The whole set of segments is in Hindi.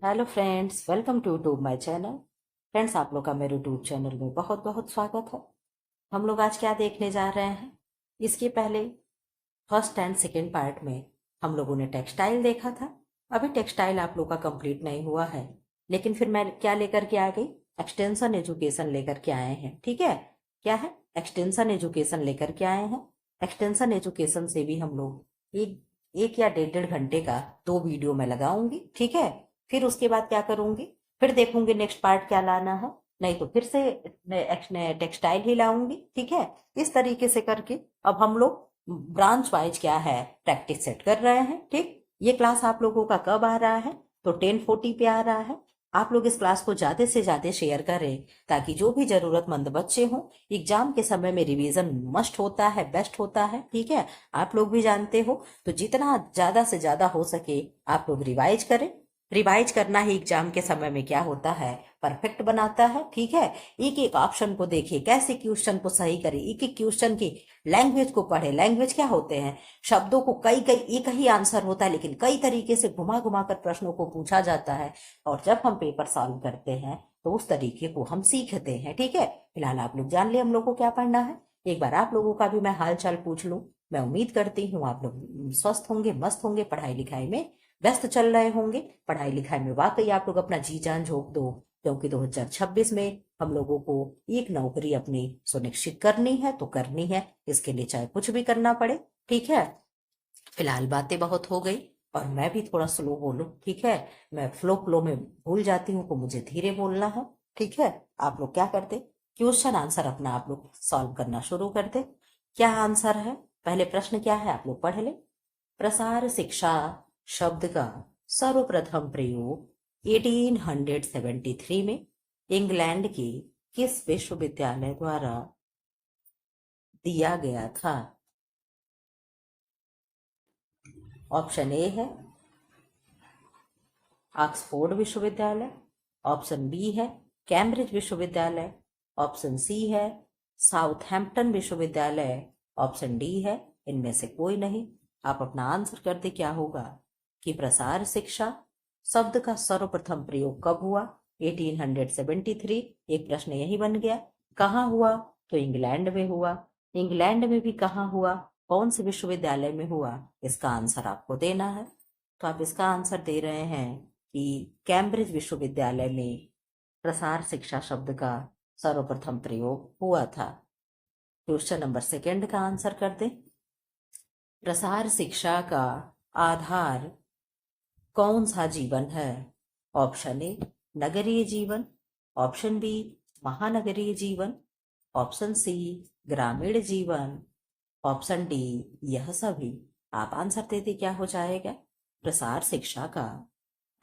Hello friends, welcome to YouTube my channel. Friends, आप लोग का मेरे यूट्यूब चैनल में बहुत बहुत स्वागत है। हम लोग आज क्या देखने जा रहे हैं? इसके पहले फर्स्ट एंड सेकेंड पार्ट में हम लोगों ने टेक्सटाइल देखा था। अभी टेक्सटाइल आप लोग का कंप्लीट नहीं हुआ है, लेकिन फिर मैं क्या लेकर के आ गई? एक्सटेंशन एजुकेशन लेकर के आए हैं। ठीक है, क्या है? एक्सटेंशन एजुकेशन लेकर के आए हैं। एक्सटेंशन एजुकेशन से भी हम लोग एक एक या डेढ़ डेढ़ घंटे का दो वीडियो मैं लगाऊंगी। ठीक है, फिर उसके बाद क्या करूंगी? फिर देखूंगी नेक्स्ट पार्ट क्या लाना है, नहीं तो फिर से टेक्सटाइल ही लाऊंगी। ठीक है, इस तरीके से करके अब हम लोग ब्रांच वाइज क्या है प्रैक्टिस सेट कर रहे हैं। ठीक, ये क्लास आप लोगों का कब आ रहा है? तो 10:40 पे आ रहा है। आप लोग इस क्लास को ज्यादा से ज्यादा शेयर करें, ताकि जो भी जरूरतमंद बच्चे हों, एग्जाम के समय में रिवीजन मस्ट होता है, बेस्ट होता है। ठीक है, आप लोग भी जानते हो, तो जितना ज्यादा से ज्यादा हो सके आप लोग रिवाइज करें। रिवाइज करना ही एग्जाम के समय में क्या होता है, परफेक्ट बनाता है। ठीक है, एक एक ऑप्शन को देखिए, कैसे क्वेश्चन को सही करें, एक एक क्वेश्चन की लैंग्वेज को पढ़े। लैंग्वेज क्या होते हैं? शब्दों को कई कई एक ही आंसर होता है, लेकिन कई तरीके से घुमा घुमा कर प्रश्नों को पूछा जाता है, और जब हम पेपर सॉल्व करते हैं तो उस तरीके को हम सीखते हैं। ठीक है, फिलहाल आप लोग जान ले हम लोग को क्या पढ़ना है। एक बार आप लोगों का भी मैं हाल चाल पूछ लूं। मैं उम्मीद करती हूँ आप लोग स्वस्थ होंगे, मस्त होंगे, पढ़ाई लिखाई में व्यस्त चल रहे होंगे। पढ़ाई लिखाई में वाकई आप लोग अपना जी जान झोंक दो, क्योंकि 2026 में हम लोगों को एक नौकरी अपनी सुनिश्चित करनी है, तो करनी है, इसके लिए चाहे कुछ भी करना पड़े। ठीक है, फिलहाल बातें बहुत हो गई और मैं भी थोड़ा स्लो बोलूं। ठीक है, मैं फ्लो फ्लो में भूल जाती हूँ, तो मुझे धीरे बोलना है। ठीक है, आप लोग क्या करते, क्वेश्चन आंसर अपना आप लोग सॉल्व करना शुरू करते। क्या आंसर है? पहले प्रश्न क्या है आप लोग पढ़ ले। प्रसार शिक्षा शब्द का सर्वप्रथम प्रयोग 1873 में इंग्लैंड के किस विश्वविद्यालय द्वारा दिया गया था? ऑप्शन ए है ऑक्सफोर्ड विश्वविद्यालय, ऑप्शन बी है कैम्ब्रिज विश्वविद्यालय, ऑप्शन सी है साउथहैम्पटन विश्वविद्यालय, ऑप्शन डी है इनमें से कोई नहीं। आप अपना आंसर कर दे। क्या होगा कि प्रसार शिक्षा शब्द का सर्वप्रथम प्रयोग कब हुआ? 1873। एक प्रश्न यही बन गया। कहाँ हुआ? तो इंग्लैंड में हुआ। इंग्लैंड में भी कहाँ हुआ, कौन से विश्वविद्यालय में हुआ, इसका आंसर आपको देना है। तो आप इसका आंसर दे रहे हैं कि कैम्ब्रिज विश्वविद्यालय में प्रसार शिक्षा शब्द का सर्वप्रथम प्रयोग हुआ था। क्वेश्चन नंबर सेकंड का आंसर कर दे। प्रसार शिक्षा का आधार कौन सा जीवन है? ऑप्शन ए नगरीय जीवन, ऑप्शन बी महानगरीय जीवन, ऑप्शन सी ग्रामीण जीवन, ऑप्शन डी यह सभी। आप आंसर देते क्या हो जाएगा? प्रसार शिक्षा का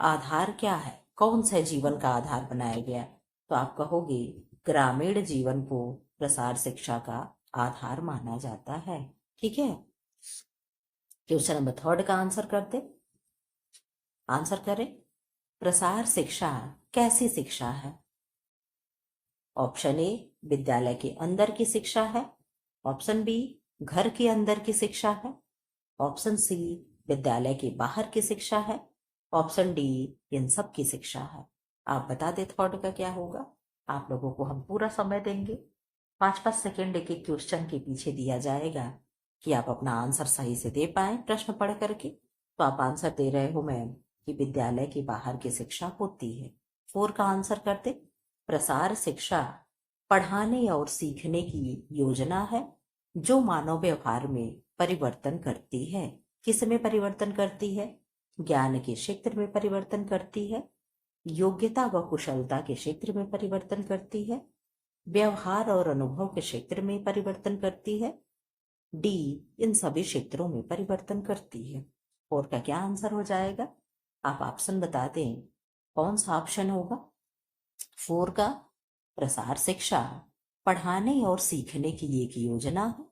आधार क्या है, कौन से जीवन का आधार बनाया गया? तो आप कहोगे ग्रामीण जीवन को प्रसार शिक्षा का आधार माना जाता है। ठीक है, क्वेश्चन नंबर थर्ड का आंसर करते। आंसर करें, प्रसार शिक्षा कैसी शिक्षा है? ऑप्शन ए विद्यालय के अंदर की शिक्षा है, ऑप्शन बी घर के अंदर की शिक्षा है, ऑप्शन सी विद्यालय के बाहर की शिक्षा है, ऑप्शन डी इन सब की शिक्षा है। आप बता दे थर्ड का क्या होगा। आप लोगों को हम पूरा समय देंगे, 5-5 सेकेंड एक एक क्वेश्चन के पीछे दिया जाएगा, कि आप अपना आंसर सही से दे पाए प्रश्न पढ़ करके। तो आप आंसर दे रहे हो मैम कि विद्यालय के बाहर की शिक्षा होती है। 4 का आंसर करते। प्रसार शिक्षा पढ़ाने और सीखने की योजना है जो मानव व्यवहार में परिवर्तन करती है। किस में परिवर्तन करती है? ज्ञान के क्षेत्र में परिवर्तन करती है, योग्यता व कुशलता के क्षेत्र में परिवर्तन करती है, व्यवहार और अनुभव के क्षेत्र में परिवर्तन करती है, डी इन सभी क्षेत्रों में परिवर्तन करती है। और का क्या आंसर हो जाएगा? आप ऑप्शन बता दें, कौन सा ऑप्शन होगा? 4 का प्रसार शिक्षा पढ़ाने और सीखने की एक योजना है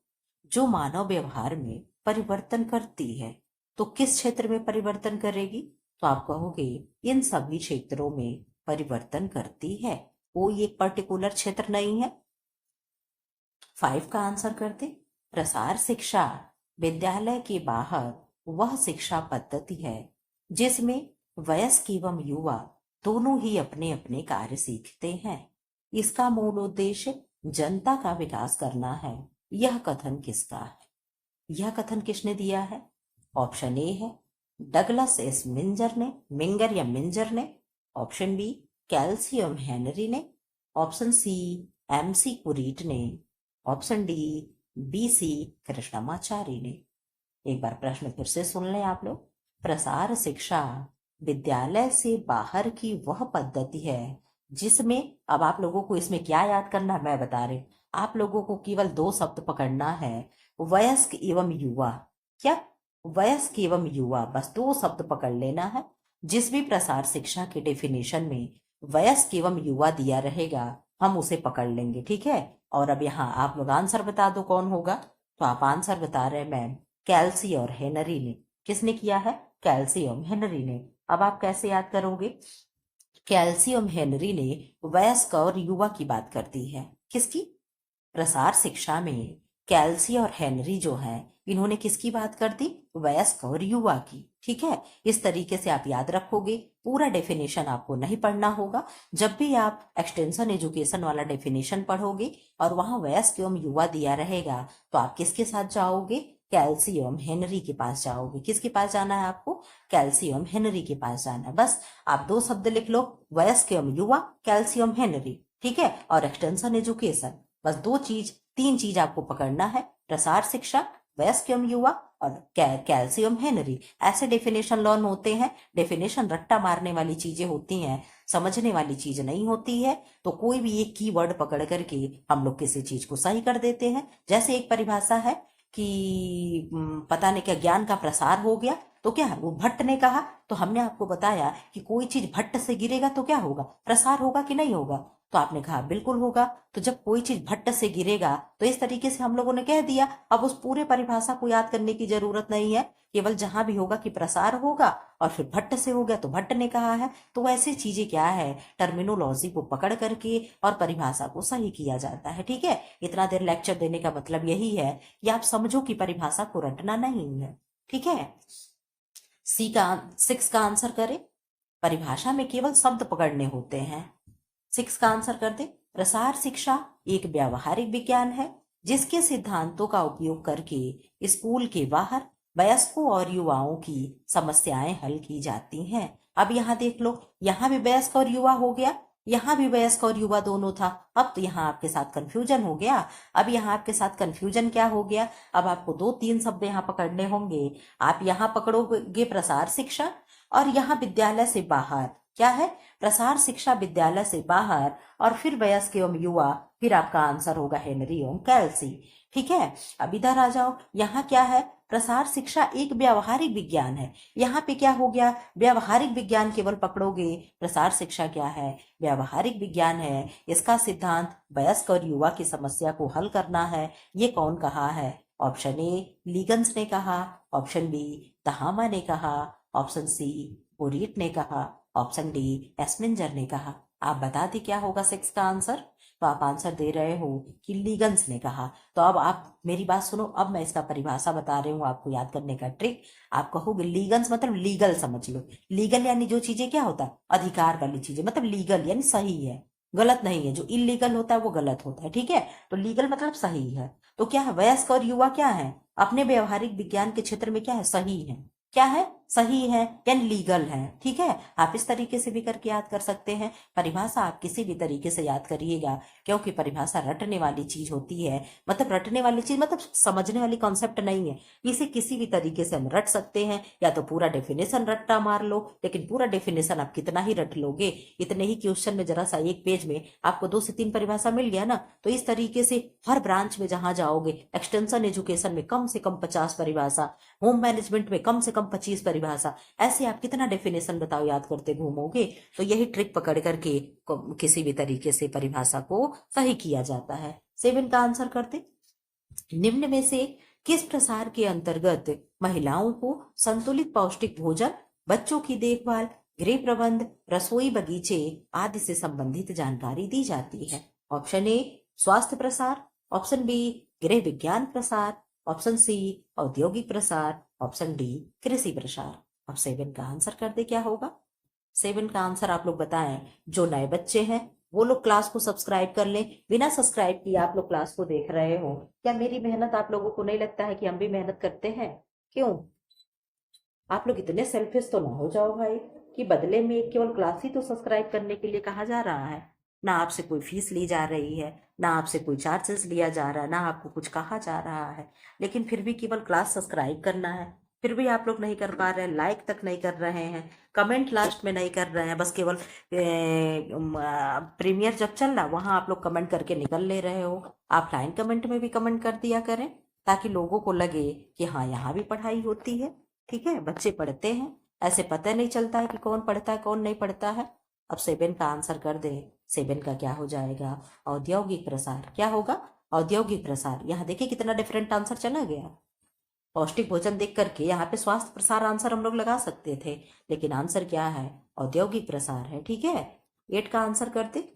जो मानव व्यवहार में परिवर्तन करती है। तो किस क्षेत्र में परिवर्तन करेगी? तो आप कहोगे इन सभी क्षेत्रों में परिवर्तन करती है, कोई एक पर्टिकुलर क्षेत्र नहीं है। 5 का आंसर करते। प्रसार शिक्षा विद्यालय के बाहर वह शिक्षा पद्धति है जिसमें वयस्क एवं युवा दोनों ही अपने अपने कार्य सीखते हैं। इसका मूल उद्देश्य जनता का विकास करना है। यह कथन किसका है? यह कथन किसने दिया है? ऑप्शन ए है डगलस एस मिंगर ने। ऑप्शन बी कैल्सियम हेनरी ने। ऑप्शन सी MC कुरीट ने। ऑप्शन डी BC कृष्णमाचारी ने। एक बार प्रश्न फिर से सुन लें आप लोग। प्रसार शिक्षा विद्यालय से बाहर की वह पद्धति है जिसमें, अब आप लोगों को इसमें क्या याद करना मैं बता रही हूं, आप लोगों को केवल 2 शब्द पकड़ना है, वयस्क एवं युवा। क्या? वयस्क एवं युवा, बस 2 शब्द पकड़ लेना है। जिस भी प्रसार शिक्षा के डेफिनेशन में वयस्क एवं युवा दिया रहेगा हम उसे पकड़ लेंगे, ठीक है। और अब यहाँ आप लोग आंसर बता दो कौन होगा। तो आप आंसर बता रहे हैं मैम कैल्सी और हेनरी ने। किसने किया है? कैल्सियम हेनरी ने। अब आप कैसे याद करोगे? कैल्सियम हेनरी ने वयस्क और युवा की बात करती है। किसकी? प्रसार शिक्षा में कैल्सी और हेनरी जो है इन्होंने किसकी बात कर दी? वयस्क और युवा की, ठीक है। इस तरीके से आप याद रखोगे। पूरा डेफिनेशन आपको नहीं पढ़ना होगा। जब भी आप एक्सटेंशन एजुकेशन वाला डेफिनेशन पढ़ोगे और वहां वयस्क एवं युवा दिया रहेगा तो आप किसके साथ जाओगे? कैल्सियम हेनरी के पास जाओगे। किसके पास जाना है आपको? कैल्सियम हेनरी के पास जाना है। बस आप 2 शब्द लिख लो, वयस्क एवं युवा, कैल्सियम हेनरी, ठीक है। और एक्सटेंशन एजुकेशन, बस 3 चीज आपको पकड़ना है, प्रसार शिक्षा, वयस्क एवं युवा और कैल्सियम हेनरी। ऐसे डेफिनेशन लर्न होते हैं। डेफिनेशन रट्टा मारने वाली चीजें होती हैं, समझने वाली चीज नहीं होती है। तो कोई भी एक कीवर्ड पकड़ करके हम लोग किसी चीज को सही कर देते हैं। जैसे एक परिभाषा है कि पता नहीं क्या ज्ञान का प्रसार हो गया, तो क्या है वो भट्ट ने कहा, तो हमने आपको बताया कि कोई चीज भट्ट से गिरेगा तो क्या होगा? प्रसार होगा कि नहीं होगा? तो आपने कहा बिल्कुल होगा। तो जब कोई चीज भट्ट से गिरेगा तो इस तरीके से हम लोगों ने कह दिया। अब उस पूरे परिभाषा को याद करने की जरूरत नहीं है, केवल जहां भी होगा कि प्रसार होगा और फिर भट्ट से हो गया तो भट्ट ने कहा है। तो ऐसी चीजें क्या है, टर्मिनोलॉजी को पकड़ करके और परिभाषा को सही किया जाता है, ठीक है। इतना देर लेक्चर देने का मतलब यही है कि आप समझो कि परिभाषा को रटना नहीं है, ठीक है। 6 का आंसर करें। परिभाषा में केवल शब्द पकड़ने होते हैं। 6 का आंसर कर दे। प्रसार शिक्षा एक व्यावहारिक विज्ञान है जिसके सिद्धांतों का उपयोग करके स्कूल के बाहर वयस्कों और युवाओं की समस्याएं हल की जाती हैं। अब यहाँ देख लो, यहाँ भी वयस्क और युवा हो गया, यहाँ भी वयस्क और युवा दोनों था। अब तो यहाँ आपके साथ कंफ्यूजन हो गया। अब यहाँ आपके साथ कंफ्यूजन क्या हो गया? अब आपको 2-3 शब्द यहाँ पकड़ने होंगे। आप यहाँ पकड़ोगे प्रसार शिक्षा और यहाँ विद्यालय से बाहर। क्या है? प्रसार शिक्षा विद्यालय से बाहर और फिर वयस्क एवं युवा, फिर आपका आंसर होगा हेनरी एवं कैल्सी, ठीक है। अब इधर आ जाओ, यहाँ क्या है? प्रसार शिक्षा एक व्यावहारिक विज्ञान है। यहाँ पे क्या हो गया? व्यावहारिक विज्ञान केवल पकड़ोगे। प्रसार शिक्षा क्या है? व्यावहारिक विज्ञान है। इसका सिद्धांत वयस्क और युवा की समस्या को हल करना है। ये कौन कहा है? ऑप्शन ए लीगन्स ने कहा, ऑप्शन बी तहामा ने कहा, ऑप्शन सी बोरीट ने कहा, ऑप्शन डी एस्मिंजर ने कहा। आप बता दी क्या होगा 6 का आंसर। तो आप आंसर दे रहे हो कि लीगन्स ने कहा। तो अब आप मेरी बात सुनो, अब मैं इसका परिभाषा बता रही हूँ आपको याद करने का ट्रिक। आप कहोगे लीगन्स मतलब लीगल समझ लो। लीगल यानी जो चीजें क्या होता है, अधिकार वाली चीजें, मतलब लीगल यानी सही है, गलत नहीं है। जो इलीगल होता है वो गलत होता है, ठीक है। तो लीगल मतलब सही है। तो क्या है? वयस्क और युवा क्या है? अपने व्यवहारिक विज्ञान के क्षेत्र में क्या है? सही है। क्या है? सही है यानी लीगल है, ठीक है। आप इस तरीके से भी करके याद कर सकते हैं। परिभाषा आप किसी भी तरीके से याद करिएगा, क्योंकि परिभाषा रटने वाली चीज होती है। मतलब रटने वाली चीज मतलब समझने वाली कॉन्सेप्ट नहीं है। इसे किसी भी तरीके से हम रट सकते हैं। या तो पूरा डेफिनेशन रट्टा मार लो, लेकिन पूरा डेफिनेशन आप कितना ही रट लोगे। इतने ही क्वेश्चन में जरा सा एक पेज में आपको 2 से 3 परिभाषा मिल गया ना। तो इस तरीके से हर ब्रांच में जहां जाओगे, एक्सटेंशन एजुकेशन में कम से कम 50 परिभाषा, होम मैनेजमेंट में कम से कम 25 परिभाषा, ऐसे आप कितना डेफिनेशन बताओ याद करते घूमोगे। तो यही ट्रिक पकड़ करके किसी भी तरीके से परिभाषा को सही किया जाता है। 7 का आंसर करते। निम्न में से किस प्रसार के अंतर्गत महिलाओं को संतुलित पौष्टिक भोजन, बच्चों की देखभाल, गृह प्रबंध, रसोई बगीचे आदि से संबंधित जानकारी दी जाती है? ऑप्शन ए स्वास्थ्य प्रसार, ऑप्शन बी गृह विज्ञान प्रसार, ऑप्शन सी औद्योगिक प्रसार, ऑप्शन डी कृषि प्रसार। अब 7 का आंसर कर दे क्या होगा। 7 का आंसर आप लोग बताएं। जो नए बच्चे हैं वो लोग क्लास को सब्सक्राइब कर लें। बिना सब्सक्राइब किए आप लोग क्लास को देख रहे हो, क्या मेरी मेहनत आप लोगों को नहीं लगता है कि हम भी मेहनत करते हैं? क्यों? आप लोग इतने सेल्फिश तो ना हो जाओ भाई कि बदले में केवल क्लास ही तो सब्सक्राइब करने के लिए कहा जा रहा है। ना आपसे कोई फीस ली जा रही है, ना आपसे कोई चार्जेस लिया जा रहा है, ना आपको कुछ कहा जा रहा है, लेकिन फिर भी केवल क्लास सब्सक्राइब करना है। फिर भी आप लोग नहीं कर पा रहे हैं, लाइक तक नहीं कर रहे हैं, कमेंट लास्ट में नहीं कर रहे हैं, बस केवल प्रीमियर जब चल रहा वहां आप लोग कमेंट करके निकल ले रहे हो। आप लाइन कमेंट में भी कमेंट कर दिया करें ताकि लोगों को लगे कि हाँ यहाँ भी पढ़ाई होती है। ठीक है, बच्चे पढ़ते हैं, ऐसे पता नहीं चलता है कि कौन पढ़ता है कौन नहीं पढ़ता है। अब 7 का आंसर कर दे। 7 का क्या हो जाएगा? औद्योगिक प्रसार। क्या होगा? औद्योगिक प्रसार। यहाँ देखिए कितना डिफरेंट आंसर चला गया। पौष्टिक भोजन देख करके यहाँ पे स्वास्थ्य प्रसार आंसर हम लोग लगा सकते थे, लेकिन आंसर क्या है? औद्योगिक प्रसार है। ठीक है, 8 का आंसर कर दे।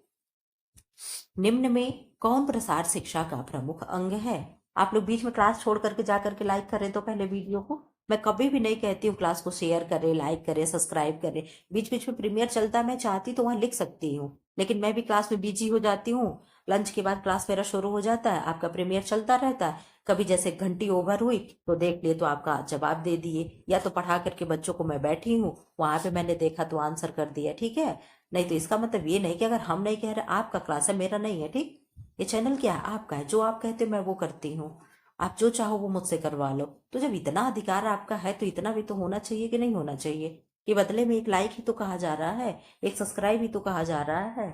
निम्न में कौन प्रसार शिक्षा का प्रमुख अंग है? आप लोग बीच में क्लास छोड़ करके जा करके लाइक करें तो पहले वीडियो को। मैं कभी भी नहीं कहती हूँ क्लास को शेयर करें, लाइक करें, सब्सक्राइब करें। बीच बीच में प्रीमियर चलता है, मैं चाहती तो वहां लिख सकती हूँ, लेकिन मैं भी क्लास में बिजी हो जाती हूँ। लंच के बाद क्लास मेरा शुरू हो जाता है, आपका प्रीमियर चलता रहता है। कभी जैसे घंटी ओवर हुई तो देख लिए तो आपका जवाब दे दिए, या तो पढ़ा करके बच्चों को मैं बैठी हूँ वहां पे मैंने देखा तो आंसर कर दिया। ठीक है, नहीं तो इसका मतलब ये नहीं कि अगर हम नहीं कह रहे, आपका क्लास है मेरा नहीं है। ठीक, ये चैनल क्या है? आपका है। जो आप कहते हो मैं वो करती हूँ। आप जो चाहो वो मुझसे करवा लो। तो जब इतना अधिकार आपका है तो इतना भी तो होना चाहिए कि नहीं होना चाहिए? कि बदले में एक लाइक ही तो कहा जा रहा है, एक सब्सक्राइब ही तो कहा जा रहा है।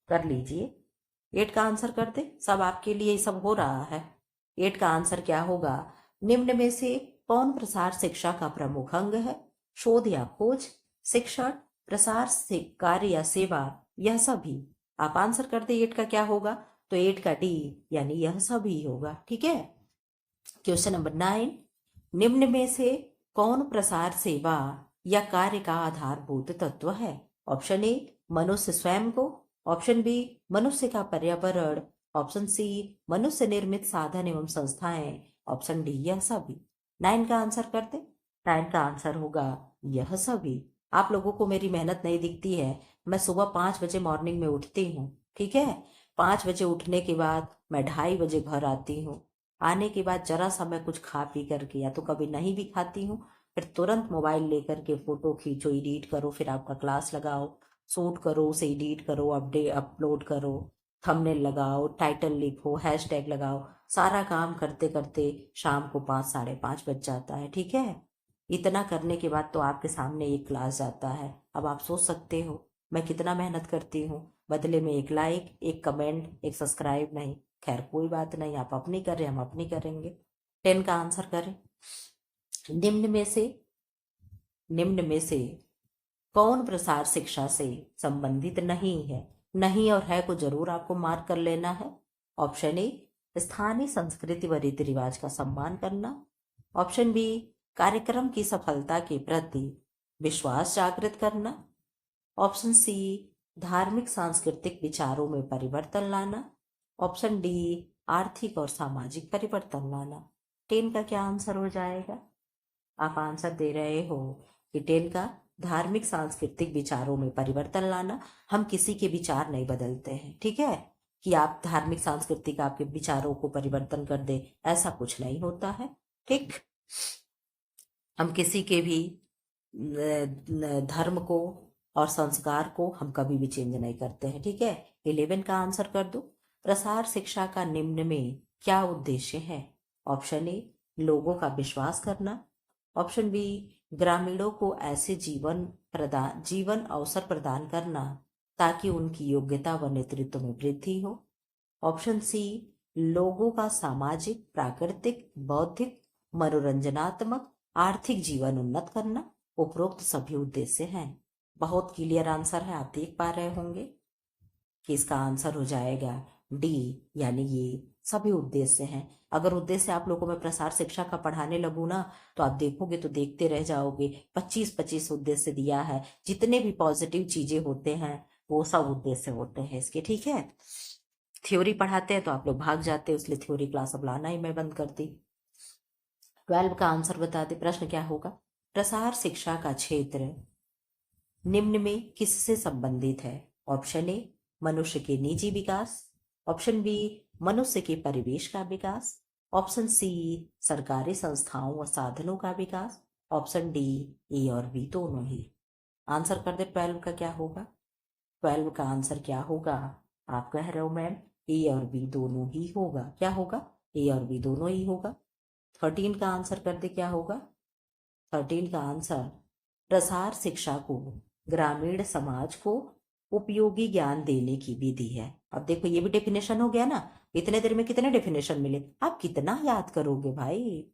कर लीजिए। 8 का आंसर कर दे, सब आपके लिए ही सब हो रहा है। 8 का आंसर क्या होगा? निम्न में से कौन प्रसार शिक्षा का प्रमुख अंग है? शोध या खोज, शिक्षण, प्रसार से कार्य या सेवा, यह सभी। आप आंसर कर दे 8 का क्या होगा? तो 8 का डी यानी यह सभी होगा। ठीक है, क्वेश्चन नंबर 9। निम्न में से कौन प्रसार सेवा या कार्य का आधारभूत तत्व है? ऑप्शन ए मनुष्य स्वयं को, ऑप्शन बी मनुष्य का पर्यावरण, ऑप्शन सी मनुष्य निर्मित साधन एवं संस्थाएं, ऑप्शन डी यह सभी। 9 का आंसर कर दे। 9 का आंसर होगा यह सभी। आप लोगों को मेरी मेहनत नहीं दिखती है। मैं सुबह 5 बजे मॉर्निंग में उठती हूँ। ठीक है, 5 बजे उठने के बाद मैं 2:30 बजे घर आती हूँ। आने के बाद जरा सा मैं कुछ खा पी करके, या तो कभी नहीं भी खाती हूँ, फिर तुरंत मोबाइल लेकर के फोटो खींचो, एडिट करो, फिर आपका क्लास लगाओ, शूट करो, उसे एडिट करो, अपडेट अपलोड करो, थंबनेल लगाओ, टाइटल लिखो, हैशटैग लगाओ। सारा काम करते करते शाम को 5 साढ़े 5 बज जाता है। ठीक है, इतना करने के बाद तो आपके सामने एक क्लास जाता है। अब आप सोच सकते हो मैं कितना मेहनत करती हूँ, बदले में एक लाइक, एक कमेंट, एक सब्सक्राइब नहीं। खैर कोई बात नहीं, आप अपनी करें हम अपनी करेंगे। 10 का आंसर करें। निम्न में से निम्न में से कौन प्रसार शिक्षा से संबंधित नहीं है? नहीं और है को जरूर आपको मार्क कर लेना है। ऑप्शन ए स्थानीय संस्कृति व रीति रिवाज का सम्मान करना, ऑप्शन बी कार्यक्रम की सफलता के प्रति विश्वास जागृत करना, ऑप्शन सी धार्मिक सांस्कृतिक विचारों में परिवर्तन लाना, ऑप्शन डी आर्थिक और सामाजिक परिवर्तन लाना। 10 का क्या आंसर हो जाएगा? आप आंसर दे रहे हो कि 10 का धार्मिक सांस्कृतिक विचारों में परिवर्तन लाना। हम किसी के विचार नहीं बदलते हैं। ठीक है, कि आप धार्मिक सांस्कृतिक आपके विचारों को परिवर्तन कर दे, ऐसा कुछ नहीं होता है। ठीक, हम किसी के भी धर्म को और संस्कार को हम कभी भी चेंज नहीं करते हैं। ठीक है, 11 का आंसर कर दो। प्रसार शिक्षा का निम्न में क्या उद्देश्य है? ऑप्शन ए लोगों का विश्वास करना, ऑप्शन बी ग्रामीणों को ऐसे जीवन अवसर प्रदान करना ताकि उनकी योग्यता व नेतृत्व में वृद्धि हो, ऑप्शन सी लोगों का सामाजिक, प्राकृतिक, बौद्धिक, मनोरंजनात्मक, आर्थिक जीवन उन्नत करना। उपरोक्त सभी उद्देश्य हैं। बहुत क्लियर आंसर है, आप देख पा रहे होंगे कि इसका आंसर हो जाएगा डी, यानी ये सभी उद्देश्य हैं। अगर उद्देश्य आप लोगों में प्रसार शिक्षा का पढ़ाने लगू ना तो आप देखोगे तो देखते रह जाओगे। 25-25 उद्देश्य दिया है, जितने भी पॉजिटिव चीजें होते हैं वो सब उद्देश्य होते हैं इसके। ठीक है, थ्योरी पढ़ाते हैं तो आप लोग भाग जाते हैं, इसलिए थ्योरी क्लास अब लाना ही मैं बंद कर दी। 12 का आंसर बता दे। प्रश्न क्या होगा? प्रसार शिक्षा का क्षेत्र निम्न में किससे संबंधित है? ऑप्शन ए मनुष्य के निजी विकास, ऑप्शन बी मनुष्य के परिवेश का विकास, ऑप्शन सी सरकारी संस्थाओं व साधनों का विकास, ऑप्शन डी ए और बी दोनों ही। आंसर कर दे 12 का क्या होगा? 12 का आंसर क्या होगा? आप कह रहे हो मैम ए और बी दोनों ही होगा। क्या होगा? ए और बी दोनों ही होगा। 13 का आंसर कर दे क्या होगा? 13 का आंसर प्रसार शिक्षा को ग्रामीण समाज को उपयोगी ज्ञान देने की विधि है। अब देखो ये भी डेफिनेशन हो गया ना। इतने देर में कितने डेफिनेशन मिले? आप कितना याद करोगे भाई?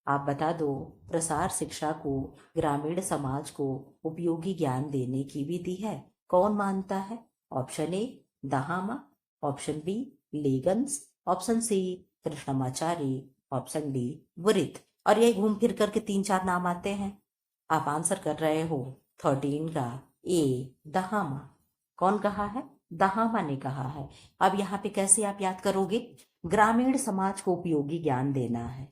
आप बता दो। प्रसार शिक्षा को ग्रामीण समाज को उपयोगी ज्ञान देने की विधि है, कौन मानता है? Option A Dahama, option B लेगन्स, option C Krishnamachari, option D वृत्त। और ये घूम फिर करके 3-4 नाम आते हैं। आप आंसर कर रहे हो 13 का ए दहामा। कौन कहा है? दहामा ने कहा है। अब यहाँ पे कैसे आप याद करोगे? ग्रामीण समाज को उपयोगी ज्ञान देना है।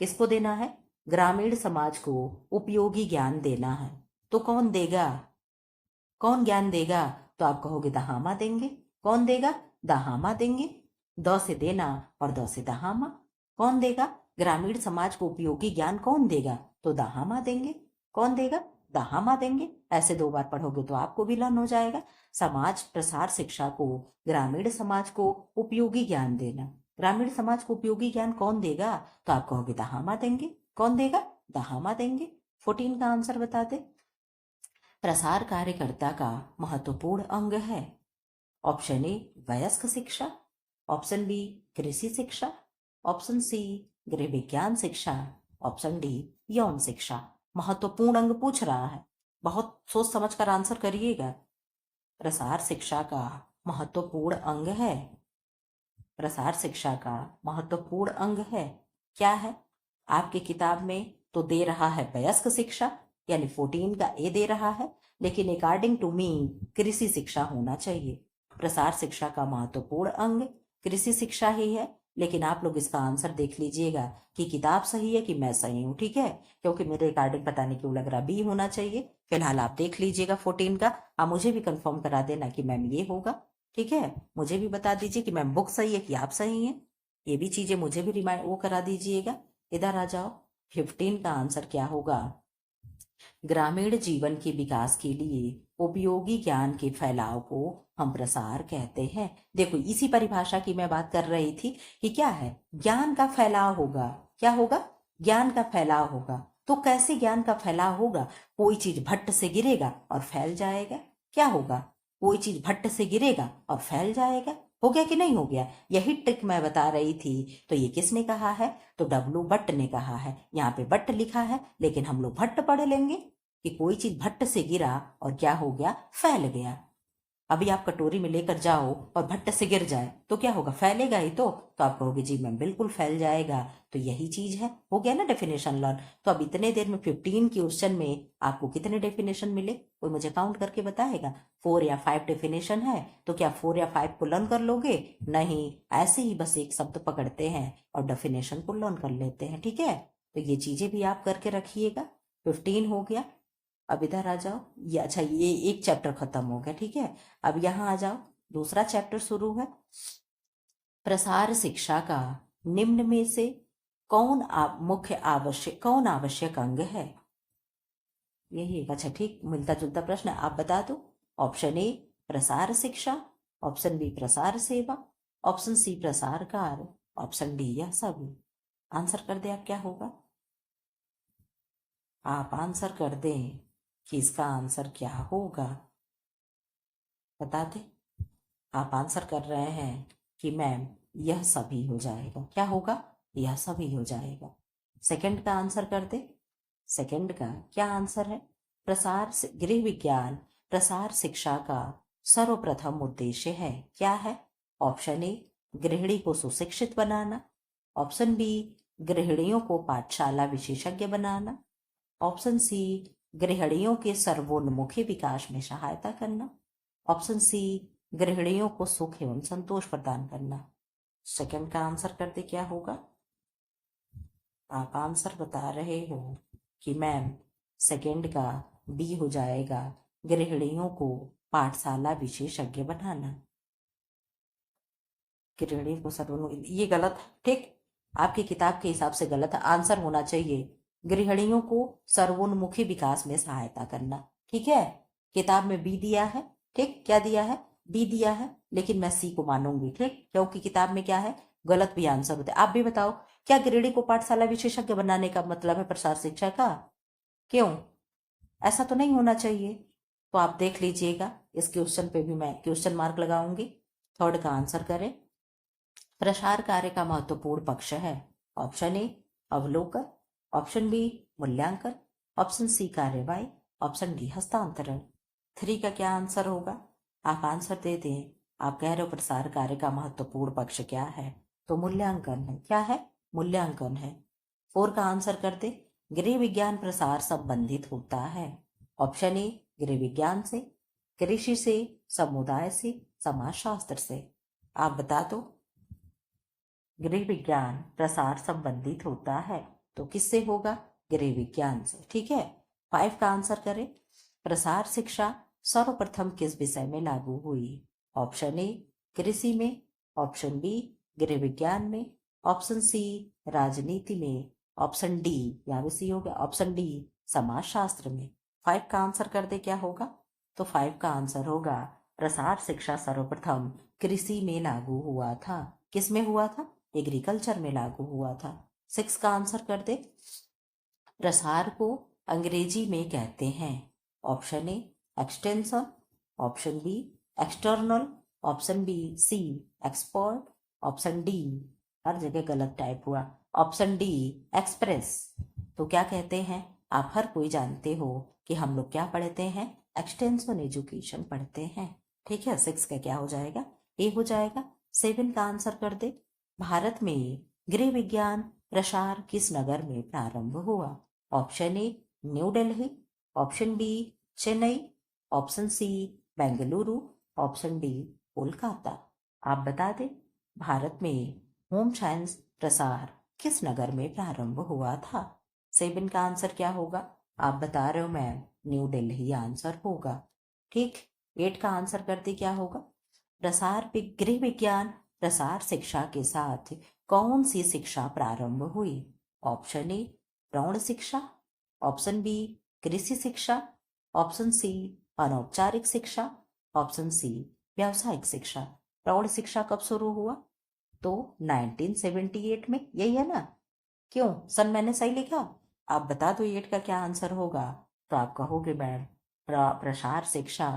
किसको देना है? ग्रामीण समाज को उपयोगी ज्ञान देना है। तो कौन देगा? कौन ज्ञान देगा? तो आप कहोगे दहामा देंगे। कौन देगा? दहामा देंगे। द से देना और द से दहामा। कौन देगा? ग्रामीण समाज को उपयोगी ज्ञान कौन देगा? तो दहामा देंगे। कौन देगा? दहामा देंगे। ऐसे 2 बार पढ़ोगे तो आपको भी लर्न हो जाएगा। समाज प्रसार शिक्षा को ग्रामीण समाज को उपयोगी ज्ञान देना। ग्रामीण समाज को उपयोगी ज्ञान कौन देगा? तो आप कहोगे दहामा देंगे। कौन देगा? दहामा देंगे। 14 का आंसर बता दे। प्रसार कार्यकर्ता का महत्वपूर्ण अंग है। ऑप्शन ए वयस्क शिक्षा, ऑप्शन बी कृषि शिक्षा, ऑप्शन सी गृह विज्ञान शिक्षा, ऑप्शन डी यौन शिक्षा। महत्वपूर्ण अंग पूछ रहा है, बहुत सोच समझ कर आंसर करिएगा। प्रसार शिक्षा का महत्वपूर्ण अंग है। प्रसार शिक्षा का महत्वपूर्ण अंग है। क्या है? आपकी किताब में तो दे रहा है वयस्क शिक्षा, यानी 14 का ए दे रहा है, लेकिन अकॉर्डिंग टू मी कृषि शिक्षा होना चाहिए। प्रसार शिक्षा का महत्वपूर्ण अंग कृषि शिक्षा ही है, लेकिन आप लोग इसका आंसर देख लीजिएगा कि किताब सही है कि मैं सही हूँ, ठीक है? क्योंकि मेरे अकॉर्डिंग पता नहीं क्यों लग रहा बी होना चाहिए। फिलहाल आप देख लीजिएगा 14 का। आप मुझे भी कंफर्म करा देना कि मैम ये होगा, ठीक है? मुझे भी बता दीजिए कि मैम बुक सही है कि आप सही हैं। ये भी चीजें मुझे भी रिमाइंड वो करा दीजिएगा। इधर आ जाओ। 15 का आंसर क्या होगा? ग्रामीण जीवन के विकास के लिए उपयोगी ज्ञान के फैलाव को हम प्रसार कहते हैं। देखो इसी परिभाषा की मैं बात कर रही थी कि क्या है? ज्ञान का फैलाव होगा। क्या होगा? ज्ञान का फैलाव होगा। तो कैसे ज्ञान का फैलाव होगा? कोई चीज भट्ट से गिरेगा और फैल जाएगा। क्या होगा? कोई चीज भट्ट से गिरेगा और फैल जाएगा। हो गया कि नहीं हो गया? यही ट्रिक मैं बता रही थी। तो ये किसने कहा है? तो डब्लू भट्ट ने कहा है। यहाँ पे भट्ट लिखा है, लेकिन हम लोग भट्ट पढ़ लेंगे कि कोई चीज भट्ट से गिरा और क्या हो गया? फैल गया। अभी आप कटोरी में लेकर जाओ और भट्ट से गिर जाए तो क्या होगा? फैलेगा ही तो आप कहोगे जी मैम बिल्कुल फैल जाएगा। तो यही चीज है। हो गया ना डेफिनेशन लर्न। तो अब इतने देर में 15 क्वेश्चन में आपको कितने डेफिनेशन मिले? कोई मुझे काउंट करके बताएगा? 4 या 5 डेफिनेशन है। तो क्या 4 या 5 को लर्न कर लोगे? नहीं, ऐसे ही बस एक शब्द पकड़ते हैं और डेफिनेशन को लर्न कर लेते हैं, ठीक है? तो ये चीजें भी आप करके रखिएगा। 15 हो गया। अब इधर आ जाओ। ये अच्छा, ये एक चैप्टर खत्म हो गया, ठीक है? अब यहाँ आ जाओ, दूसरा चैप्टर शुरू है। प्रसार शिक्षा का निम्न में से कौन कौन आवश्यक अंग है? यही अच्छा, ठीक मिलता जुलता प्रश्न आप बता दो। ऑप्शन ए प्रसार शिक्षा, ऑप्शन बी प्रसार सेवा, ऑप्शन सी प्रसार कार्य, ऑप्शन डी यह सभी। आंसर कर दे आप, क्या होगा? आप आंसर कर दें कि इसका आंसर क्या होगा। बता दे। आप आंसर कर रहे हैं कि मैम यह सभी हो जाएगा। क्या होगा? यह सभी हो जाएगा। सेकंड का आंसर कर दे। सेकंड का क्या आंसर है? गृह विज्ञान प्रसार शिक्षा का सर्वप्रथम उद्देश्य है। क्या है? ऑप्शन ए गृहिणी को सुशिक्षित बनाना, ऑप्शन बी गृहिणियों को पाठशाला विशेषज्ञ बनाना, ऑप्शन सी गृहिणियों के सर्वोन्मुखी विकास में सहायता करना, ऑप्शन सी गृहिणियों को सुख एवं संतोष प्रदान करना। सेकंड का आंसर करते क्या होगा? आप आंसर बता रहे हो कि मैम सेकंड का बी हो जाएगा, गृहिणियों को पाठशाला विशेषज्ञ बनाना। गृहिणी को सर्वोन्मुखी, ये गलत है, ठीक, आपकी किताब के हिसाब से गलत है। आंसर होना चाहिए गृहिणियों को सर्वोन्मुखी विकास में सहायता करना। ठीक है, किताब में बी दिया है, ठीक, क्या दिया है, बी दिया है, लेकिन मैं सी को मानूंगी, ठीक, क्योंकि किताब में क्या है, गलत भी आंसर होते हैं। आप भी बताओ, क्या गृहिणी को पाठशाला विशेषज्ञ बनाने का मतलब है प्रसार शिक्षा का? क्यों? ऐसा तो नहीं होना चाहिए। तो आप देख लीजिएगा, इस क्वेश्चन पे भी मैं क्वेश्चन मार्क लगाऊंगी। थर्ड का आंसर करें। प्रसार कार्य का महत्वपूर्ण पक्ष है। ऑप्शन ए अवलोकन, ऑप्शन बी मूल्यांकन, ऑप्शन सी कार्यवाही, ऑप्शन डी हस्तांतरण। 3 का क्या आंसर होगा? आप आंसर दे दें। आप कह रहे हो प्रसार कार्य का महत्वपूर्ण पक्ष क्या है, तो मूल्यांकन है। क्या है? मूल्यांकन है। 4 का आंसर कर दे। गृह विज्ञान प्रसार संबंधित होता है। ऑप्शन ए गृह विज्ञान से, कृषि से, समुदाय से, समाजशास्त्र से। आप बता दो। गृह विज्ञान प्रसार संबंधित होता है, तो किससे होगा? गृह विज्ञान से। ठीक है, 5 का आंसर करें। प्रसार शिक्षा सर्वप्रथम किस विषय में लागू हुई? ऑप्शन ए कृषि में, ऑप्शन बी गृह विज्ञान में, ऑप्शन सी राजनीति में, ऑप्शन डी, यहाँ भी सी हो गया, ऑप्शन डी समाजशास्त्र में। 5 का आंसर कर दे, क्या होगा? तो 5 का आंसर होगा प्रसार शिक्षा सर्वप्रथम कृषि में लागू हुआ था। किस में हुआ था? एग्रीकल्चर में लागू हुआ था। 6 का आंसर कर दे। प्रसार को अंग्रेजी में कहते हैं। Option A extension, option B external, option B C export, option D, हर जगह गलत टाइप हुआ, ऑप्शन डी एक्सप्रेस। तो क्या कहते हैं? आप हर कोई जानते हो कि हम लोग क्या पढ़ते हैं? एक्सटेंशन एजुकेशन पढ़ते हैं। ठीक है, 6 का क्या हो जाएगा? ए हो जाएगा। 7 का आंसर कर दे। भारत में गृह विज्ञान प्रसार किस नगर में प्रारंभ हुआ? Option A New Delhi, option B Chennai, option C Bengaluru, option D Kolkata. आप बता दें, भारत में होम साइंस प्रसार किस नगर में प्रारंभ हुआ था? 7 का आंसर क्या होगा? आप बता रहे हो मैम, न्यू दिल्ली आंसर होगा। ठीक, 8 का आंसर करते क्या होगा? प्रसार गृह विज्ञान प्रसार शिक्षा के साथ कौन सी शिक्षा प्रारंभ हुई? ऑप्शन ए प्रौढ़ शिक्षा, ऑप्शन बी कृषि शिक्षा, ऑप्शन सी अनौपचारिक शिक्षा, ऑप्शन सी व्यावसायिक शिक्षा। प्रौढ़ शिक्षा कब शुरू हुआ? तो 1978 में, यही है ना? क्यों, सन मैंने सही लिखा? आप बता दो 8 का क्या आंसर होगा? तो आप कहोगे मैम प्रसार शिक्षा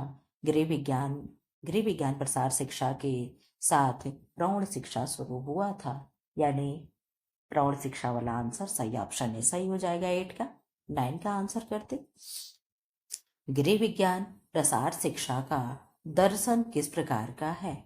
गृह विज्ञान प्रसार शिक्षा के साथ प्रौढ़ शिक्षा शुरू हुआ था, यानी प्रौढ़ शिक्षा वाला आंसर सही ऑप्शन है, सही हो जाएगा 8 का। 9 का आंसर करते। गृह विज्ञान प्रसार शिक्षा का दर्शन किस प्रकार का है?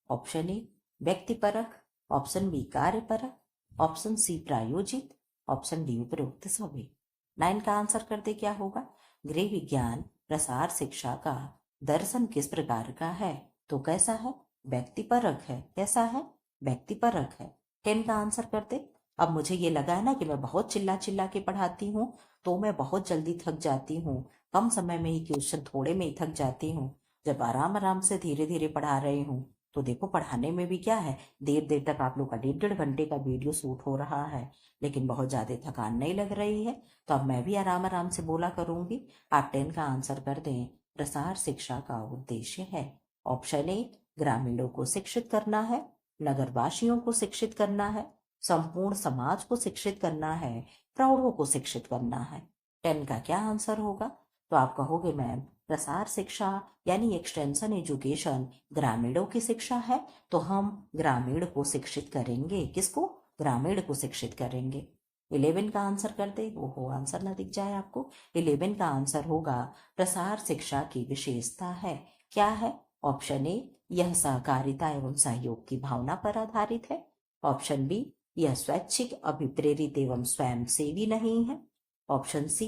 ऑप्शन ए व्यक्तिपरक, ऑप्शन बी कार्यपरक, ऑप्शन सी प्रायोजित, ऑप्शन डी उपरोक्त सभी। 9 का आंसर करते क्या होगा? गृह विज्ञान प्रसार शिक्षा का दर्शन किस प्रकार का है? तो कैसा है? व्यक्तिपरक है। कैसा है? व्यक्तिपरक है। 10 का आंसर करते। अब मुझे ये लगा है ना कि मैं बहुत चिल्ला चिल्ला के पढ़ाती हूँ, तो मैं बहुत जल्दी थक जाती हूँ, कम समय में ही क्वेश्चन थोड़े में ही थक जाती हूँ। जब आराम आराम से धीरे धीरे पढ़ा रही हूँ, तो देखो पढ़ाने में भी क्या है, देर देर तक आप लोग का 1.5 घंटे का वीडियो शूट हो रहा है, लेकिन बहुत ज्यादा थकान नहीं लग रही है। तो अब मैं भी आराम आराम से बोला करूंगी। आप 10 का आंसर कर दें। प्रसार शिक्षा का उद्देश्य है। ऑप्शन ए ग्रामीणों को शिक्षित करना है, नगरवासियों को शिक्षित करना है, संपूर्ण समाज को शिक्षित करना है, प्रौढ़ों को शिक्षित करना है। 10 का क्या आंसर होगा? तो आप कहोगे मैम प्रसार शिक्षा यानी एक्सटेंशन एजुकेशन ग्रामीणों की शिक्षा है, तो हम ग्रामीण को शिक्षित करेंगे। किसको? ग्रामीण को शिक्षित करेंगे। 11 का आंसर कर दे। ओहो, आंसर ना दिख जाए आपको। 11 का आंसर होगा प्रसार शिक्षा की विशेषता है। क्या है? ऑप्शन ए यह सहकारिता एवं सहयोग की भावना पर आधारित है, ऑप्शन बी यह स्वैच्छिक अभिप्रेरित एवं स्वयंसेवी नहीं है, ऑप्शन सी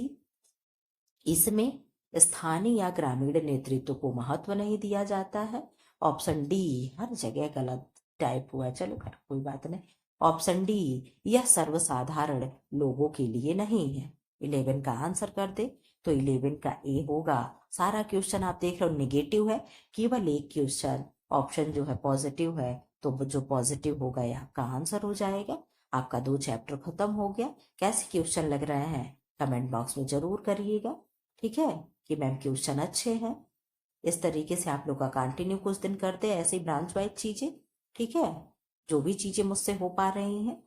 इसमें स्थानीय या ग्रामीण नेतृत्व को महत्व नहीं दिया जाता है, ऑप्शन डी हर जगह गलत टाइप हुआ, चलो खैर कोई बात नहीं, ऑप्शन डी यह सर्वसाधारण लोगों के लिए नहीं है। 11 का आंसर कर दे। तो 11 का ए होगा। सारा क्वेश्चन आप देख रहे हो निगेटिव है, केवल एक क्वेश्चन ऑप्शन जो है पॉजिटिव है, तो जो पॉजिटिव होगा ये आपका आंसर हो जाएगा। आपका 2 चैप्टर खत्म हो गया। कैसे क्वेश्चन लग रहे हैं कमेंट बॉक्स में जरूर करिएगा, ठीक है, कि मैम क्वेश्चन अच्छे हैं। इस तरीके से आप लोग का कंटिन्यू कुछ दिन करते हैं, ऐसे ही ब्रांच वाइज चीजें, ठीक है। जो भी चीजें मुझसे हो पा रही हैं।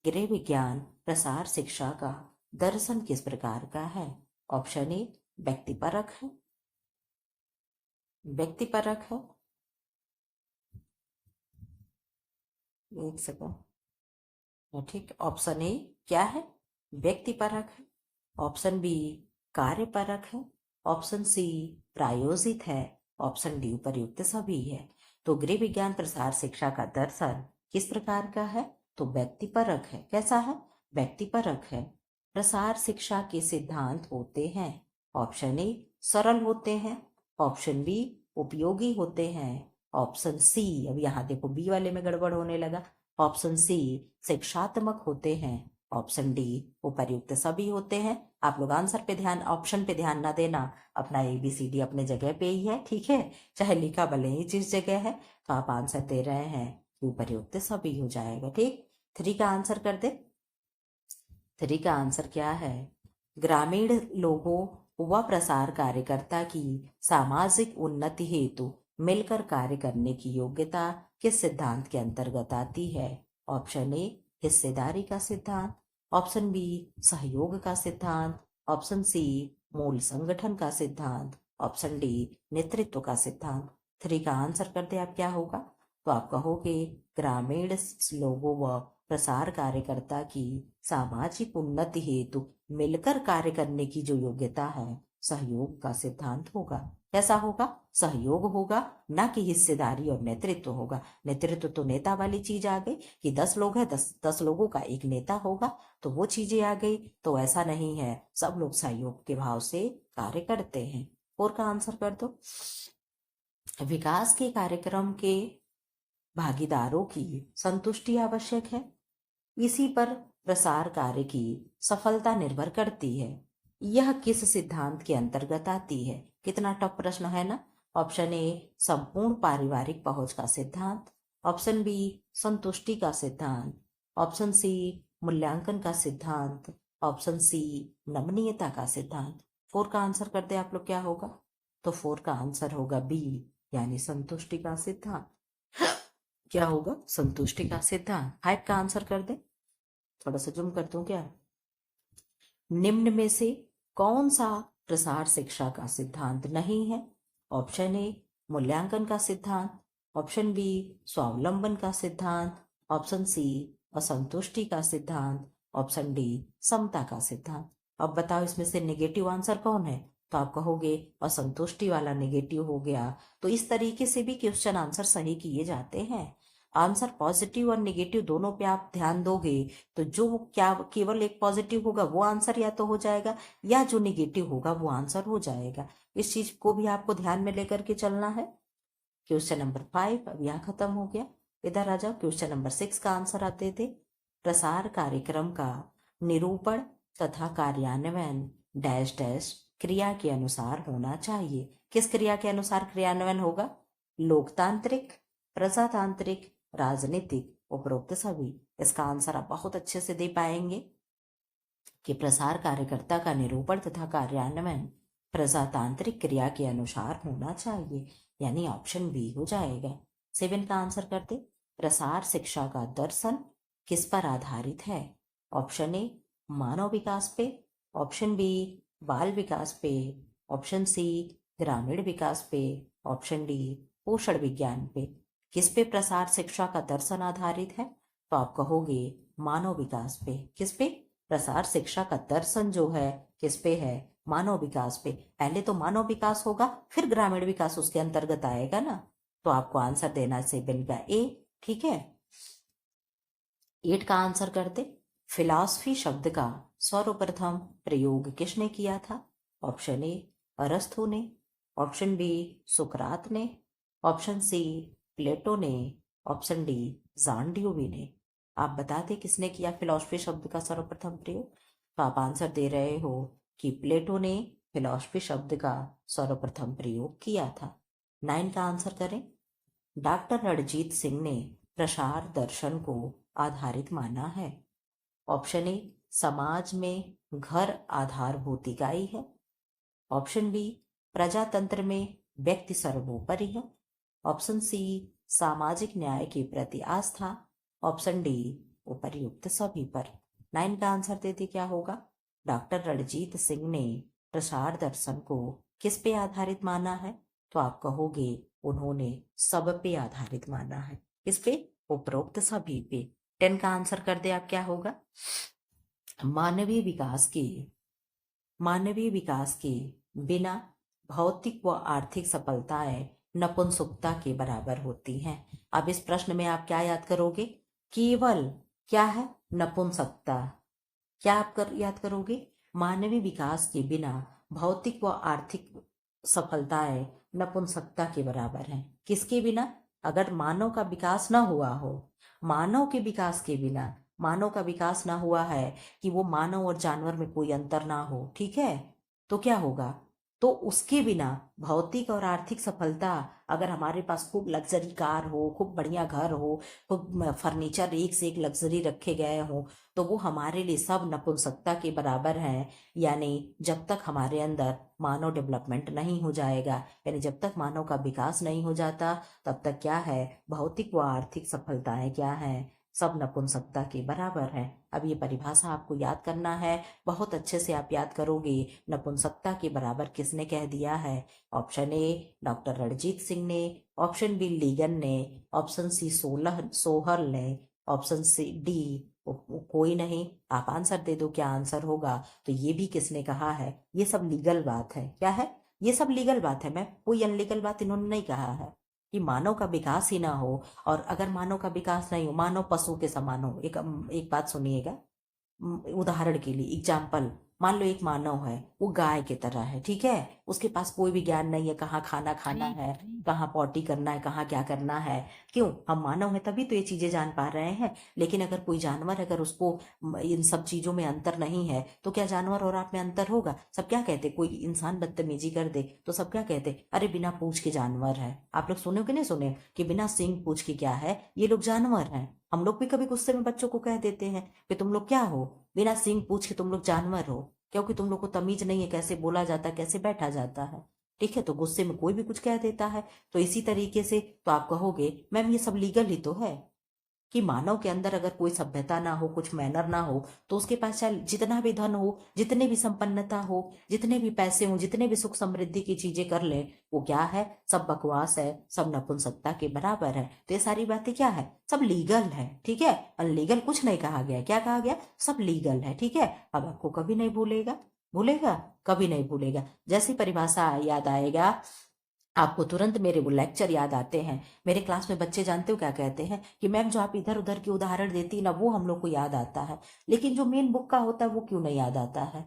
गृह विज्ञान प्रसार शिक्षा का दर्शन किस प्रकार का है? ऑप्शन ए व्यक्तिपरक है, व्यक्तिपरक है। एक सेकंड, ठीक। ऑप्शन ए क्या है? व्यक्तिपरक है। ऑप्शन बी कार्यपरक है। ऑप्शन सी प्रायोजित है। ऑप्शन डी उपयुक्त सभी है। तो गृह विज्ञान प्रसार शिक्षा का दर्शन किस प्रकार का है? तो व्यक्तिपरक है। कैसा है? व्यक्तिपरक है। प्रसार शिक्षा के सिद्धांत होते हैं। ऑप्शन ए सरल होते हैं। ऑप्शन बी उपयोगी होते हैं। ऑप्शन सी, अब यहाँ देखो बी वाले में गड़बड़ होने लगा। ऑप्शन सी शिक्षात्मक होते हैं। ऑप्शन डी उपर्युक्त सभी होते हैं। आप लोग आंसर पे ध्यान, ऑप्शन पे ध्यान ना देना, अपना ABCD अपने जगह पे ही है, ठीक है, चाहे लिखा भले ही जिस जगह है, तो आप आंसर दे रहे हैं कि उपर्युक्त सभी हो जाएगा, ठीक। 3 का आंसर कर दे। 3 का आंसर क्या है? ग्रामीण लोगों व प्रसार कार्यकर्ता की सामाजिक उन्नति हेतु मिलकर कार्य करने की योग्यता किस सिद्धांत के अंतर्गत आती है? ऑप्शन ए हिस्सेदारी का सिद्धांत। ऑप्शन बी सहयोग का सिद्धांत। ऑप्शन सी मूल संगठन का सिद्धांत। ऑप्शन डी नेतृत्व का सिद्धांत। 3 का आंसर करते आप क्या होगा? तो आप कहोगे ग्रामीण लोगों व प्रसार कार्यकर्ता की सामाजिक उन्नति हेतु मिलकर कार्य करने की जो योग्यता है, सहयोग का सिद्धांत होगा। कैसा होगा? सहयोग होगा, ना कि हिस्सेदारी और नेतृत्व होगा। नेतृत्व तो नेता वाली चीज आ गई कि 10 लोग हैं, 10 लोगों का एक नेता होगा, तो वो चीजें आ गई। तो ऐसा नहीं है, सब लोग सहयोग के भाव से कार्य करते हैं। 4 का आंसर कर दो। विकास के कार्यक्रम के भागीदारों की संतुष्टि आवश्यक है। इसी पर प्रसार कार्य की सफलता निर्भर करती है। यह किस सिद्धांत के अंतर्गत आती है? कितना टफ प्रश्न है ना। ऑप्शन ए संपूर्ण पारिवारिक पहुंच का सिद्धांत। ऑप्शन बी संतुष्टि का सिद्धांत। ऑप्शन सी मूल्यांकन का सिद्धांत। ऑप्शन सी नमनीयता का सिद्धांत। 4 का आंसर कर दे आप लोग, क्या होगा? तो 4 का आंसर होगा बी, यानी संतुष्टि का सिद्धांत। क्या होगा? संतुष्टि का सिद्धांत। 5 का आंसर कर दे। थोड़ा सा जूम कर दूं क्या? निम्न में से कौन सा प्रसार शिक्षा का सिद्धांत नहीं है? ऑप्शन ए मूल्यांकन का सिद्धांत। ऑप्शन बी स्वावलंबन का सिद्धांत। ऑप्शन सी असंतुष्टि का सिद्धांत। ऑप्शन डी समता का सिद्धांत। अब बताओ इसमें से नेगेटिव आंसर कौन है? तो आप कहोगे असंतुष्टि वाला नेगेटिव हो गया। तो इस तरीके से भी क्वेश्चन आंसर सही किए जाते हैं। आंसर पॉजिटिव और नेगेटिव दोनों पे आप ध्यान दोगे, तो जो क्या केवल एक पॉजिटिव होगा वो आंसर या तो हो जाएगा, या जो नेगेटिव होगा वो आंसर हो जाएगा। इस चीज को भी आपको ध्यान में लेकर के चलना है। क्वेश्चन नंबर 5 अब यहाँ खत्म हो गया। इधर आ जाओ, क्वेश्चन नंबर 6 का आंसर आते थे। प्रसार कार्यक्रम का निरूपण तथा कार्यान्वयन डैश डैश क्रिया के अनुसार होना चाहिए। किस क्रिया के अनुसार क्रियान्वयन होगा? लोकतांत्रिक, प्रजातांत्रिक, राजनीतिक, उपरोक्त सभी। इसका आंसर आप बहुत अच्छे से दे पाएंगे कि प्रसार कार्यकर्ता का निरूपण तथा कार्यान्वयन प्रजातांत्रिक क्रिया के अनुसार होना चाहिए, यानी ऑप्शन बी हो जाएगा। 7 का आंसर करते। प्रसार शिक्षा का दर्शन किस पर आधारित है? ऑप्शन ए मानव विकास पे। ऑप्शन बी बाल विकास पे। ऑप्शन सी ग्रामीण विकास पे। ऑप्शन डी पोषण विज्ञान पे। किस पे प्रसार शिक्षा का दर्शन आधारित है? तो आप कहोगे मानव विकास पे। किस पे? प्रसार शिक्षा का दर्शन जो है किस पे है? मानव विकास पे। पहले तो मानव विकास होगा, फिर ग्रामीण विकास उसके अंतर्गत आएगा ना। तो आपको आंसर देना से बनेगा ए, ठीक है। 8 का आंसर करते। फिलॉसफी शब्द का सर्वप्रथम प्रयोग किसने किया था? ऑप्शन ए अरस्तु ने। ऑप्शन बी सुकरात ने। ऑप्शन सी प्लेटो ने। ऑप्शन डी जॉन ड्यूवी ने। आप बता दें किसने किया फिलॉसफी शब्द का सर्वप्रथम प्रयोग। तो आप आंसर दे रहे हो कि प्लेटो ने फिलॉसफी शब्द का सर्वप्रथम प्रयोग किया था? 9 का आंसर करें। डॉक्टर रणजीत सिंह ने प्रसार दर्शन को आधारित माना है? ऑप्शन ए, समाज में घर आधारभूत इकाई है। ऑप्शन बी, प्रजातंत्र में व्यक्ति सर्वोपरि है। ऑप्शन सी, सामाजिक न्याय के प्रति आस्था। ऑप्शन डी, उपर्युक्त सभी पर। 9 का आंसर देते क्या होगा? डॉक्टर रणजीत सिंह ने प्रसार दर्शन को किस पे आधारित माना है? तो आप कहोगे उन्होंने सब पे आधारित माना है। किस पे? उपरोक्त सभी पे। 10 का आंसर कर दे आप, क्या होगा? मानवीय विकास के बिना भौतिक व आर्थिक सफलताएं नपुंसकता के बराबर होती हैं। अब इस प्रश्न में आप क्या याद करोगे? केवल क्या है? नपुंसकता। क्या आप याद करोगे? मानवीय विकास के बिना भौतिक व आर्थिक सफलताएं नपुंसकता के बराबर हैं। किसके बिना? अगर मानव का विकास ना हुआ हो, मानव के विकास के बिना, मानव का विकास ना हुआ है कि वो मानव और जानवर में कोई अंतर ना हो, ठीक है, तो क्या होगा? तो उसके बिना भौतिक और आर्थिक सफलता, अगर हमारे पास खूब लग्जरी कार हो, खूब बढ़िया घर हो, खूब फर्नीचर एक से एक लग्जरी रखे गए हो, तो वो हमारे लिए सब नपुंसकता के बराबर हैं। यानी जब तक हमारे अंदर मानव डेवलपमेंट नहीं हो जाएगा, यानी जब तक मानव का विकास नहीं हो जाता, तब तक क्या है? भौतिक व आर्थिक सफलताएं क्या हैं? सब नपुंसकता के बराबर है। अब ये परिभाषा आपको याद करना है, बहुत अच्छे से आप याद करोगे। नपुंसकता के बराबर किसने कह दिया है? Option A, doctor Ranjit Singh ने। ऑप्शन बी, लीगन ने। ऑप्शन सी, सोहल ने। ऑप्शन सी डी, कोई नहीं। आप आंसर दे दो, क्या आंसर होगा? तो ये भी किसने कहा है? ये सब लीगल बात है। क्या है? ये सब लीगल बात है, मैं कोई अनलीगल बात इन्होंने नहीं कहा है। कि मानव का विकास ही ना हो, और अगर मानव का विकास नहीं हो, मानव पशु के समान हो। एक बात सुनिएगा, उदाहरण के लिए एग्जाम्पल, मान लो एक मानव है, वो गाय की तरह है, ठीक है, उसके पास कोई भी ज्ञान नहीं है, कहाँ खाना खाना है, कहाँ पॉटी करना है, कहाँ क्या करना है। क्यों? हम मानव हैं तभी तो ये चीजें जान पा रहे हैं। लेकिन अगर कोई जानवर, अगर उसको इन सब चीजों में अंतर नहीं है, तो क्या जानवर और आप में अंतर होगा? सब क्या कहते? कोई इंसान बदतमीजी कर दे तो सब क्या कहते? अरे बिना पूंछ के जानवर है। आप लोग सुने कि नहीं सुने कि बिना सींग पूंछ के क्या है? ये लोग जानवर हैं। हम लोग भी कभी गुस्से में बच्चों को कह देते हैं कि तुम लोग क्या हो? बिना सींग पूछ के तुम लोग जानवर हो। क्योंकि तुम लोग को तमीज नहीं है कैसे बोला जाता है, कैसे बैठा जाता है। ठीक है, तो गुस्से में कोई भी कुछ कह देता है। तो इसी तरीके से तो आप कहोगे मैम ये सब लीगल ही तो है। कि मानव के अंदर अगर कोई सभ्यता ना हो, कुछ मैनर ना हो, तो उसके पास चाहे जितना भी धन हो, जितने भी संपन्नता हो, जितने भी पैसे हो, जितने भी सुख समृद्धि की चीजें कर ले, वो क्या है? सब बकवास है, सब नपुंसकता के बराबर है। तो ये सारी बातें क्या है? सब लीगल है, ठीक है। अनलीगल कुछ नहीं कहा गया। क्या कहा गया? सब लीगल है, ठीक है। अब आपको कभी नहीं भूलेगा, भूलेगा, कभी नहीं भूलेगा। जैसी परिभाषा याद आएगा, आपको तुरंत मेरे वो लेक्चर याद आते हैं। मेरे क्लास में बच्चे जानते हो क्या कहते हैं? कि मैम जो आप इधर उधर की उदाहरण देती ना, वो हम लोग को याद आता है, लेकिन जो मेन बुक का होता है वो क्यों नहीं याद आता है?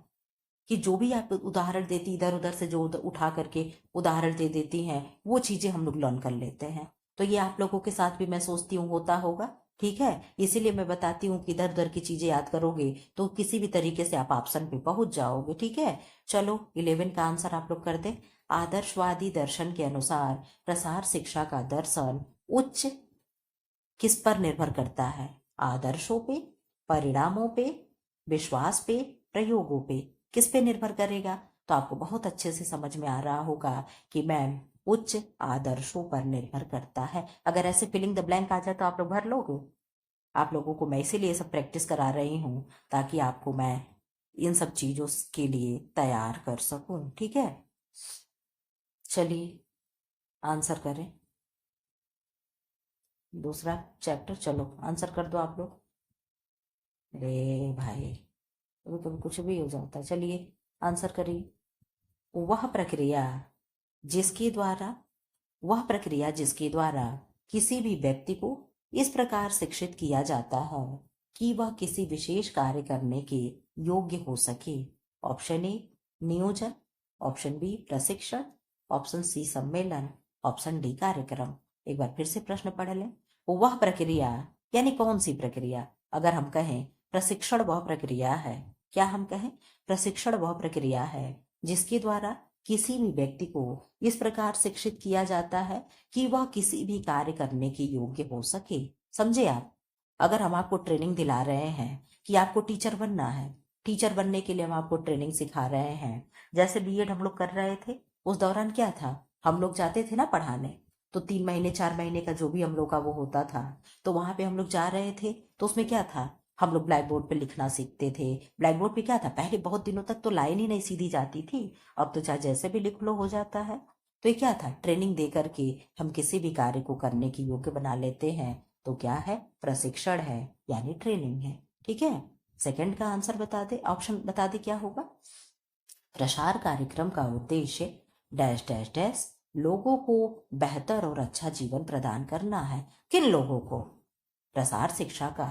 कि जो भी आप उदाहरण देती, इधर उधर से जो उठा करके उदाहरण दे देती हैं, वो चीजें हम लोग लर्न कर लेते हैं। तो ये आप लोगों के साथ भी मैं सोचती हूँ होता होगा, ठीक है। इसीलिए मैं बताती हूँ कि इधर उधर की चीजें याद करोगे तो किसी भी तरीके से आप ऑप्शन पे पहुंच जाओगे, ठीक है। चलो 11 का आंसर आप लोग कर दे। आदर्शवादी दर्शन के अनुसार प्रसार शिक्षा का दर्शन उच्च किस पर निर्भर करता है? आदर्शों पे, परिणामों पे, विश्वास पे, प्रयोगों पे? किस पे निर्भर करेगा? तो आपको बहुत अच्छे से समझ में आ रहा होगा कि मैम उच्च आदर्शों पर निर्भर करता है। अगर ऐसे फिलिंग द ब्लैंक आ जाए तो आप लोग भर लोगे? आप लोगों को मैं इसीलिए सब प्रैक्टिस करा रही हूँ, ताकि आपको मैं इन सब चीजों के लिए तैयार कर सकूं, ठीक है। चलिए आंसर करें दूसरा चैप्टर। चलो आंसर कर दो आप लोग। अरे भाई, कभी कभी कुछ भी हो जाता है। चलिए आंसर करिए। वह प्रक्रिया जिसके द्वारा वह प्रक्रिया जिसके द्वारा किसी भी व्यक्ति को इस प्रकार शिक्षित किया जाता है कि वह किसी विशेष कार्य करने के योग्य हो सके। ऑप्शन ए, नियोजन। ऑप्शन बी, प्रशिक्षण। ऑप्शन सी, सम्मेलन। ऑप्शन डी, कार्यक्रम। एक बार फिर से प्रश्न पढ़ लें। वह प्रक्रिया यानी कौन सी प्रक्रिया? अगर हम कहें प्रशिक्षण वह प्रक्रिया है, क्या हम कहें प्रशिक्षण वह प्रक्रिया है जिसके द्वारा किसी भी व्यक्ति को इस प्रकार शिक्षित किया जाता है कि वह किसी भी कार्य करने के योग्य हो सके। समझे आप? अगर हम आपको ट्रेनिंग दिला रहे हैं कि आपको टीचर बनना है, टीचर बनने के लिए हम आपको ट्रेनिंग सिखा रहे हैं। जैसे बीएड हम लोग कर रहे थे, उस दौरान क्या था, हम लोग जाते थे ना पढ़ाने, तो 3 महीने 4 महीने का जो भी हम लोग का वो होता था, तो वहां पे हम लोग जा रहे थे, तो उसमें क्या था, हम लोग ब्लैक बोर्ड पे लिखना सीखते थे। ब्लैक बोर्ड पे क्या था, पहले बहुत दिनों तक तो लाइन ही नहीं सीधी जाती थी, अब तो चाहे जैसे भी लिख लो हो जाता है। तो ये क्या था, ट्रेनिंग दे करके हम किसी भी कार्य को करने की योग्य बना लेते हैं। तो क्या है, प्रशिक्षण है, यानी ट्रेनिंग है। ठीक है, सेकंड का आंसर बता दे, ऑप्शन बता दे क्या होगा। प्रसार कार्यक्रम का उद्देश्य डैश डैश डैश लोगों को बेहतर और अच्छा जीवन प्रदान करना है। किन लोगों को? प्रसार शिक्षा का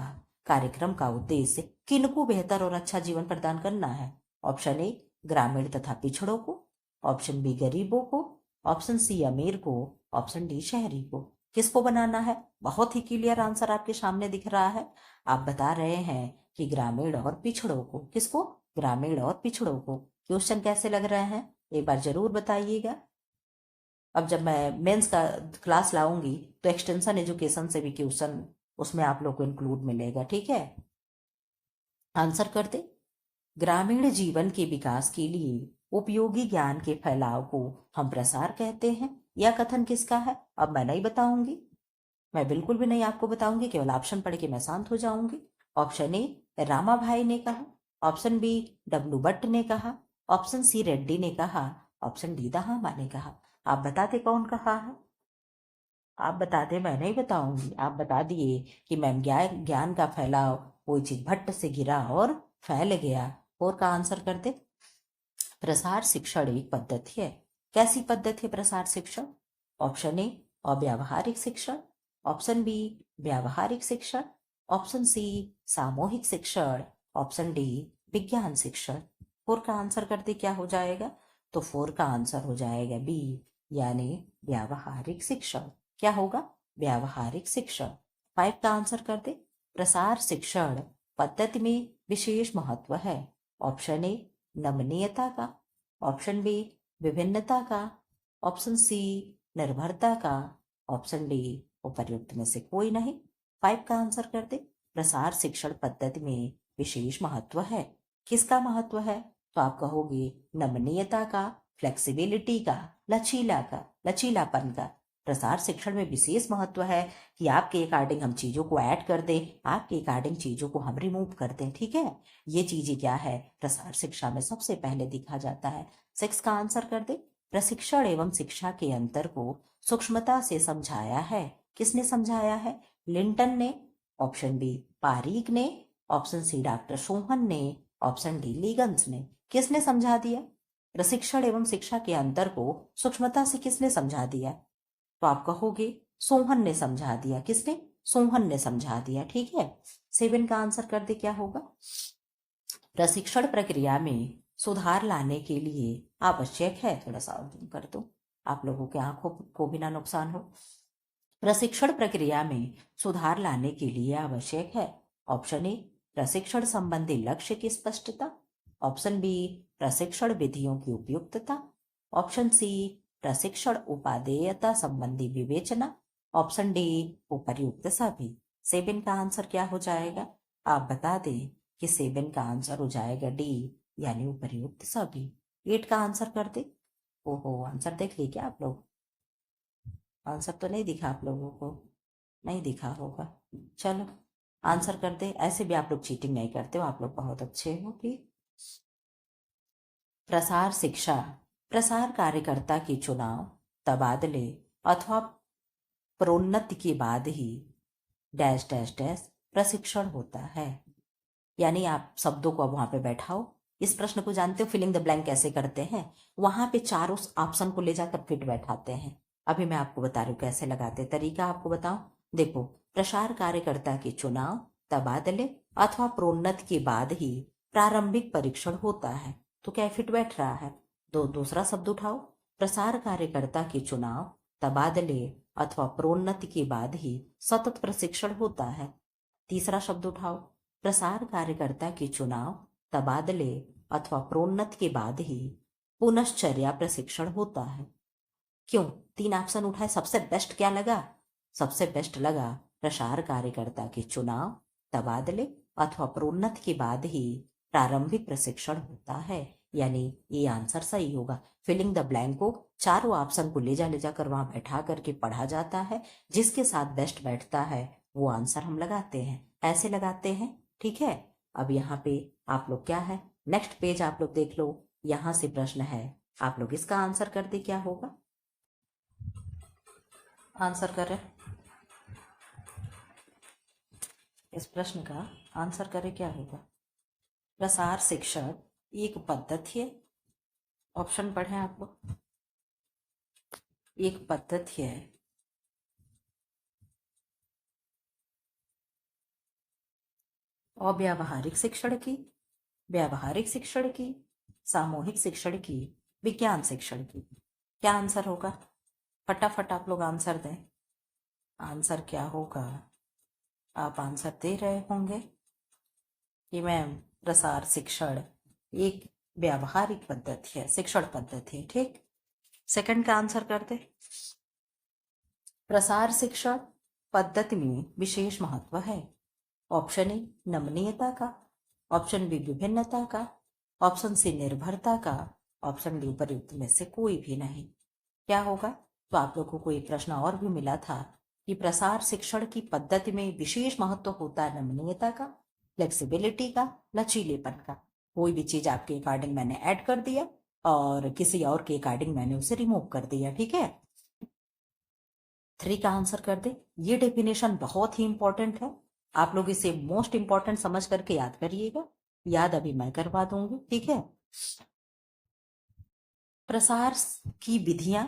कार्यक्रम का उद्देश्य किनको बेहतर और अच्छा जीवन प्रदान करना है? ऑप्शन ए ग्रामीण तथा पिछड़ों को, ऑप्शन बी गरीबों को, ऑप्शन सी अमीर को, ऑप्शन डी शहरी को। किसको बनाना है? बहुत ही क्लियर आंसर आपके सामने दिख रहा है। आप बता रहे हैं कि ग्रामीण और पिछड़ों को। किसको? ग्रामीण और पिछड़ों को। क्वेश्चन कैसे लग रहे हैं एक बार जरूर बताइएगा। अब जब मैं मेंस का क्लास लाऊंगी तो एक्सटेंशन एजुकेशन से भी क्वेश्चन उसमें आप लोग को इंक्लूड मिलेगा। ठीक है, आंसर कर दे। ग्रामीण जीवन के विकास के लिए उपयोगी ज्ञान के फैलाव को हम प्रसार कहते हैं। यह कथन किसका है? अब मैं नहीं बताऊंगी, मैं बिल्कुल भी नहीं आपको बताऊंगी, केवल ऑप्शन पढ़ के मैं शांत हो जाऊंगी। ऑप्शन ए रामाभाई ने कहा, ऑप्शन बी डब्लू भट्ट ने कहा, ऑप्शन सी रेड्डी ने कहा, ऑप्शन डी दहामा ने कहा। आप बता दे कौन कहा है? आप बता दे, मैं नहीं बताऊंगी। आप बता दिए कि मैम ज्ञान ज्ञान का फैलाव कोई चीज भट्ट से गिरा और फैल गया। और का आंसर कर दे। प्रसार शिक्षण एक पद्धति है। कैसी पद्धति है प्रसार शिक्षण? ऑप्शन ए अव्यावहारिक शिक्षण, ऑप्शन बी व्यावहारिक शिक्षण, ऑप्शन सी सामूहिक शिक्षण, ऑप्शन डी विज्ञान शिक्षण। 4 का आंसर कर दे, क्या हो जाएगा? तो 4 का आंसर हो जाएगा बी, यानी व्यावहारिक शिक्षण। क्या होगा? व्यावहारिक शिक्षण। 5 का आंसर कर दे। प्रसार शिक्षण पद्धति में विशेष महत्व है। ऑप्शन ए नमनीयता का, ऑप्शन बी विभिन्नता का, ऑप्शन सी निर्भरता का, ऑप्शन डी उपर्युक्त में से कोई नहीं। 5 का आंसर कर दे। प्रसार शिक्षण पद्धति में विशेष महत्व है। किसका महत्व है? तो आप कहोगे नमनीयता का, फ्लेक्सिबिलिटी का, लचीलापन का। प्रसार शिक्षण में विशेष महत्व है कि आपके अकॉर्डिंग हम चीजों को ऐड कर दें, आपके अकॉर्डिंग चीजों को हम रिमूव कर दें। ठीक है, ये चीजें क्या है, प्रसार शिक्षा में सबसे पहले दिखा जाता है। 6 का आंसर कर दे। प्रशिक्षण एवं शिक्षा के अंतर को सूक्ष्मता से समझाया है। किसने समझाया है? लिंटन ने, ऑप्शन बी पारीक ने, ऑप्शन सी डॉक्टर सोहन ने, ऑप्शन डी लीगन्स ने। किसने समझा दिया? प्रशिक्षण एवं शिक्षा के अंतर को सूक्ष्मता से किसने समझा दिया? तो आप कहोगे सोहन ने समझा दिया। किसने? सोहन ने समझा दिया। ठीक है, 7 का आंसर कर दे, क्या होगा? प्रशिक्षण प्रक्रिया में सुधार लाने के लिए आवश्यक है, थोड़ा सा और जूम कर दो, आप लोगों के आंखों को भी ना नुकसान हो। प्रशिक्षण प्रक्रिया में सुधार लाने के लिए आवश्यक है। ऑप्शन ए प्रशिक्षण संबंधी लक्ष्य की स्पष्टता, ऑप्शन बी प्रशिक्षण विधियों की उपयुक्तता, ऑप्शन सी प्रशिक्षण उपादेयता संबंधी विवेचना, ऑप्शन डी उपर्युक्त सभी। 7 का आंसर क्या हो जाएगा? आप बता दें कि 7 का आंसर हो जाएगा डी, यानी उपर्युक्त सभी। 8 का आंसर कर दे। ओहो, आंसर देख लिए क्या आप लोग? आंसर तो नहीं दिखा आप लोगों को, नहीं दिखा होगा। चलो आंसर कर दे। ऐसे भी आप लोग चीटिंग नहीं करते हो, आप लोग बहुत अच्छे हो। ठीक, प्रसार शिक्षा प्रसार कार्यकर्ता के चुनाव, तबादले अथवा प्रोन्नति के बाद ही डैश डैश डैश प्रशिक्षण होता है। यानी आप शब्दों को अब वहां पे बैठाओ। इस प्रश्न को जानते हो फिलिंग द ब्लैंक कैसे करते हैं? वहां पे चारों ऑप्शन को ले जाकर फिट बैठाते हैं। अभी मैं आपको बता रही हूँ कैसे लगाते हैं। तरीका आपको बताऊं, देखो, प्रसार कार्यकर्ता के चुनाव, तबादले अथवा प्रोन्नति के बाद ही प्रारंभिक परीक्षण होता है। तो क्या फिट बैठ रहा है? दूसरा शब्द उठाओ। प्रसार कार्यकर्ता के चुनाव, तबादले अथवा प्रोन्नति के बाद ही सतत प्रशिक्षण होता है। तीसरा शब्द उठाओ। प्रसार कार्यकर्ता के चुनाव, तबादले अथवा प्रोन्नति के बाद ही पुनश्चर्या प्रशिक्षण होता है। क्यों? 3 ऑप्शन उठाए, सबसे बेस्ट क्या लगा? सबसे बेस्ट लगा प्रसार कार्यकर्ता के चुनाव, तबादले अथवा प्रोन्नति के बाद ही प्रारंभिक प्रशिक्षण होता है। यानी ये आंसर सही होगा। फिलिंग द ब्लैंक को चारों ऑप्शन को ले जाकर वहां बैठा करके पढ़ा जाता है। जिसके साथ बेस्ट बैठता है वो आंसर हम लगाते हैं, ऐसे लगाते हैं। ठीक है, अब यहाँ पे आप लोग क्या है, नेक्स्ट पेज आप लोग देख लो। यहां से प्रश्न है, आप लोग इसका आंसर कर दे, क्या होगा? आंसर करें, इस प्रश्न का आंसर करें, क्या होगा? प्रसार शिक्षण एक पद्धति है। ऑप्शन पढ़ें आप लोग। एक पद्धति है अव्यावहारिक शिक्षण की, व्यावहारिक शिक्षण की, सामूहिक शिक्षण की, विज्ञान शिक्षण की। क्या आंसर होगा? फटाफट आप लोग आंसर दें। आंसर क्या होगा? आप आंसर दे रहे होंगे कि मैम प्रसार शिक्षण एक व्यावहारिक पद्धति है, शिक्षण पद्धति है। ठीक, सेकंड का आंसर कर दे। प्रसार शिक्षण पद्धति में विशेष महत्व है। ऑप्शन ए नमनीयता का, ऑप्शन बी विभिन्नता का, ऑप्शन सी निर्भरता का, ऑप्शन डी उपयुक्त में से कोई भी नहीं। क्या होगा? तो आप लोगों को एक प्रश्न और भी मिला था कि प्रसार शिक्षण की पद्धति में विशेष महत्व होता है नमनीयता का, फ्लेक्सिबिलिटी का, लचीलेपन का। कोई भी चीज आपके अकॉर्डिंग मैंने ऐड कर दिया और किसी और के अकॉर्डिंग मैंने उसे रिमूव कर दिया। ठीक है, 3 का आंसर कर दे। ये डेफिनेशन बहुत ही इंपॉर्टेंट है, आप लोग इसे मोस्ट इंपॉर्टेंट समझ करके याद करिएगा। याद अभी मैं करवा दूंगी। ठीक है, प्रसार की विधियां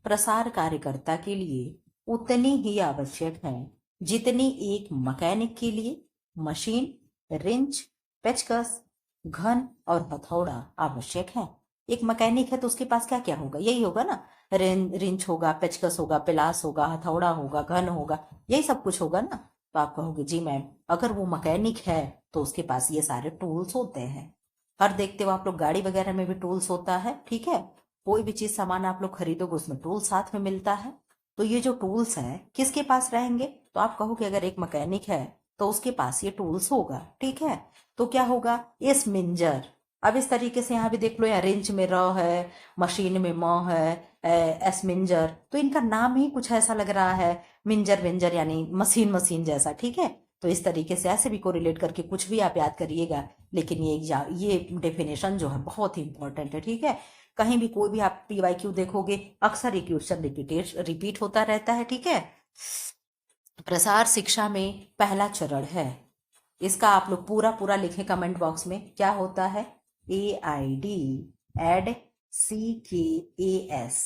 प्रसार कार्यकर्ता के लिए उतनी ही आवश्यक है जितनी एक मैकेनिक के लिए मशीन, रिंच, पेचकस, घन और हथौड़ा आवश्यक है। एक मैकेनिक है तो उसके पास क्या क्या होगा? यही होगा ना, रिंच होगा, पेचकस होगा, पिलास होगा, हथौड़ा होगा, घन होगा, यही सब कुछ होगा ना। तो आप कहोगे जी मैम, अगर वो मैकेनिक है तो उसके पास ये सारे टूल्स होते हैं। हर देखते हो आप लोग गाड़ी वगैरह में भी टूल्स होता है। ठीक है, कोई भी चीज सामान आप लोग खरीदोगे उसमें टूल साथ में मिलता है। तो ये जो टूल्स हैं किसके पास रहेंगे? तो आप कहोगे अगर एक मैकेनिक है तो उसके पास ये टूल्स होगा। ठीक है, तो क्या होगा? इस मिंजर। अब इस तरीके से यहाँ भी देख लो, यहाँ रेंच में र है, मशीन में म है, एस मिंजर। तो इनका नाम ही कुछ ऐसा लग रहा है, मिंजर विंजर, यानी मशीन मशीन जैसा। ठीक है, तो इस तरीके से ऐसे भी कोरिलेट करके कुछ भी आप याद करिएगा। लेकिन ये डेफिनेशन जो है बहुत ही इंपॉर्टेंट है। ठीक है, कहीं भी कोई भी आप PYQ देखोगे अक्सर ये क्वेश्चन रिपीट होता रहता है। ठीक है, प्रसार शिक्षा में पहला चरण है, इसका आप लोग पूरा पूरा लिखें कमेंट बॉक्स में। क्या होता है? AID एड CKAS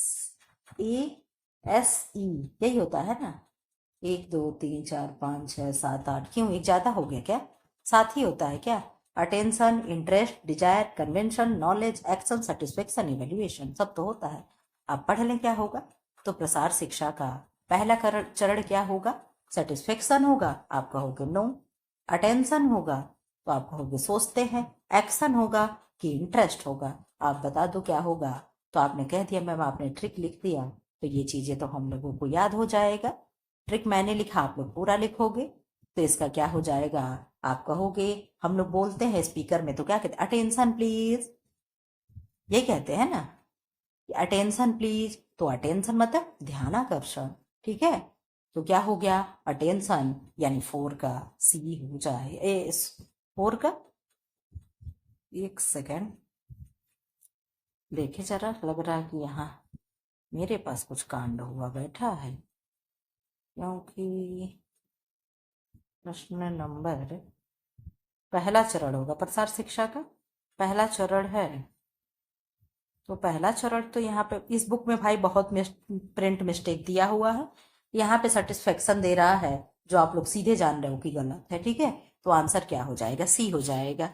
ASE, यही होता है ना। 1 2 3 4 5 6 7 8, क्यों एक ज्यादा हो गया क्या? 7 ही होता है क्या? Attention, interest, desire, convention, knowledge, action, satisfaction, evaluation, सब तो होता है। आप पढ़ लें क्या होगा। तो प्रसार शिक्षा का पहला चरण क्या होगा? सेटिस्फेक्शन होगा, आप कहोगे नो। अटेंशन होगा तो आप कहोगे सोचते हैं। एक्शन होगा कि इंटरेस्ट होगा, आप बता दो क्या होगा। तो आपने कह दिया मैम आपने ट्रिक लिख दिया, तो ये चीजें तो हम लोगों को याद हो जाएगा। ट्रिक मैंने लिखा, आप लोग पूरा लिखोगे तो इसका क्या हो जाएगा? आप कहोगे, हम लोग बोलते हैं स्पीकर में तो क्या कहते हैं? अटेंशन प्लीज, ये कहते हैं ना कि अटेंशन प्लीज। तो अटेंशन मतलब ध्यान आकर्षण। ठीक है, तो क्या हो गया? अटेंशन, यानी 4 का C हो जाए, 4 का। एक सेकेंड देखे जरा, लग रहा है कि यहाँ मेरे पास कुछ कांड हुआ बैठा है, क्योंकि प्रश्न नंबर पहला चरण होगा प्रसार शिक्षा का, पहला चरण है। तो पहला चरण तो यहाँ पे इस बुक में भाई बहुत प्रिंट मिस्टेक दिया हुआ है। यहाँ पे सेटिस्फेक्शन दे रहा है जो आप लोग सीधे जान रहे हो कि गलत है। ठीक है, तो आंसर क्या हो जाएगा? C हो जाएगा।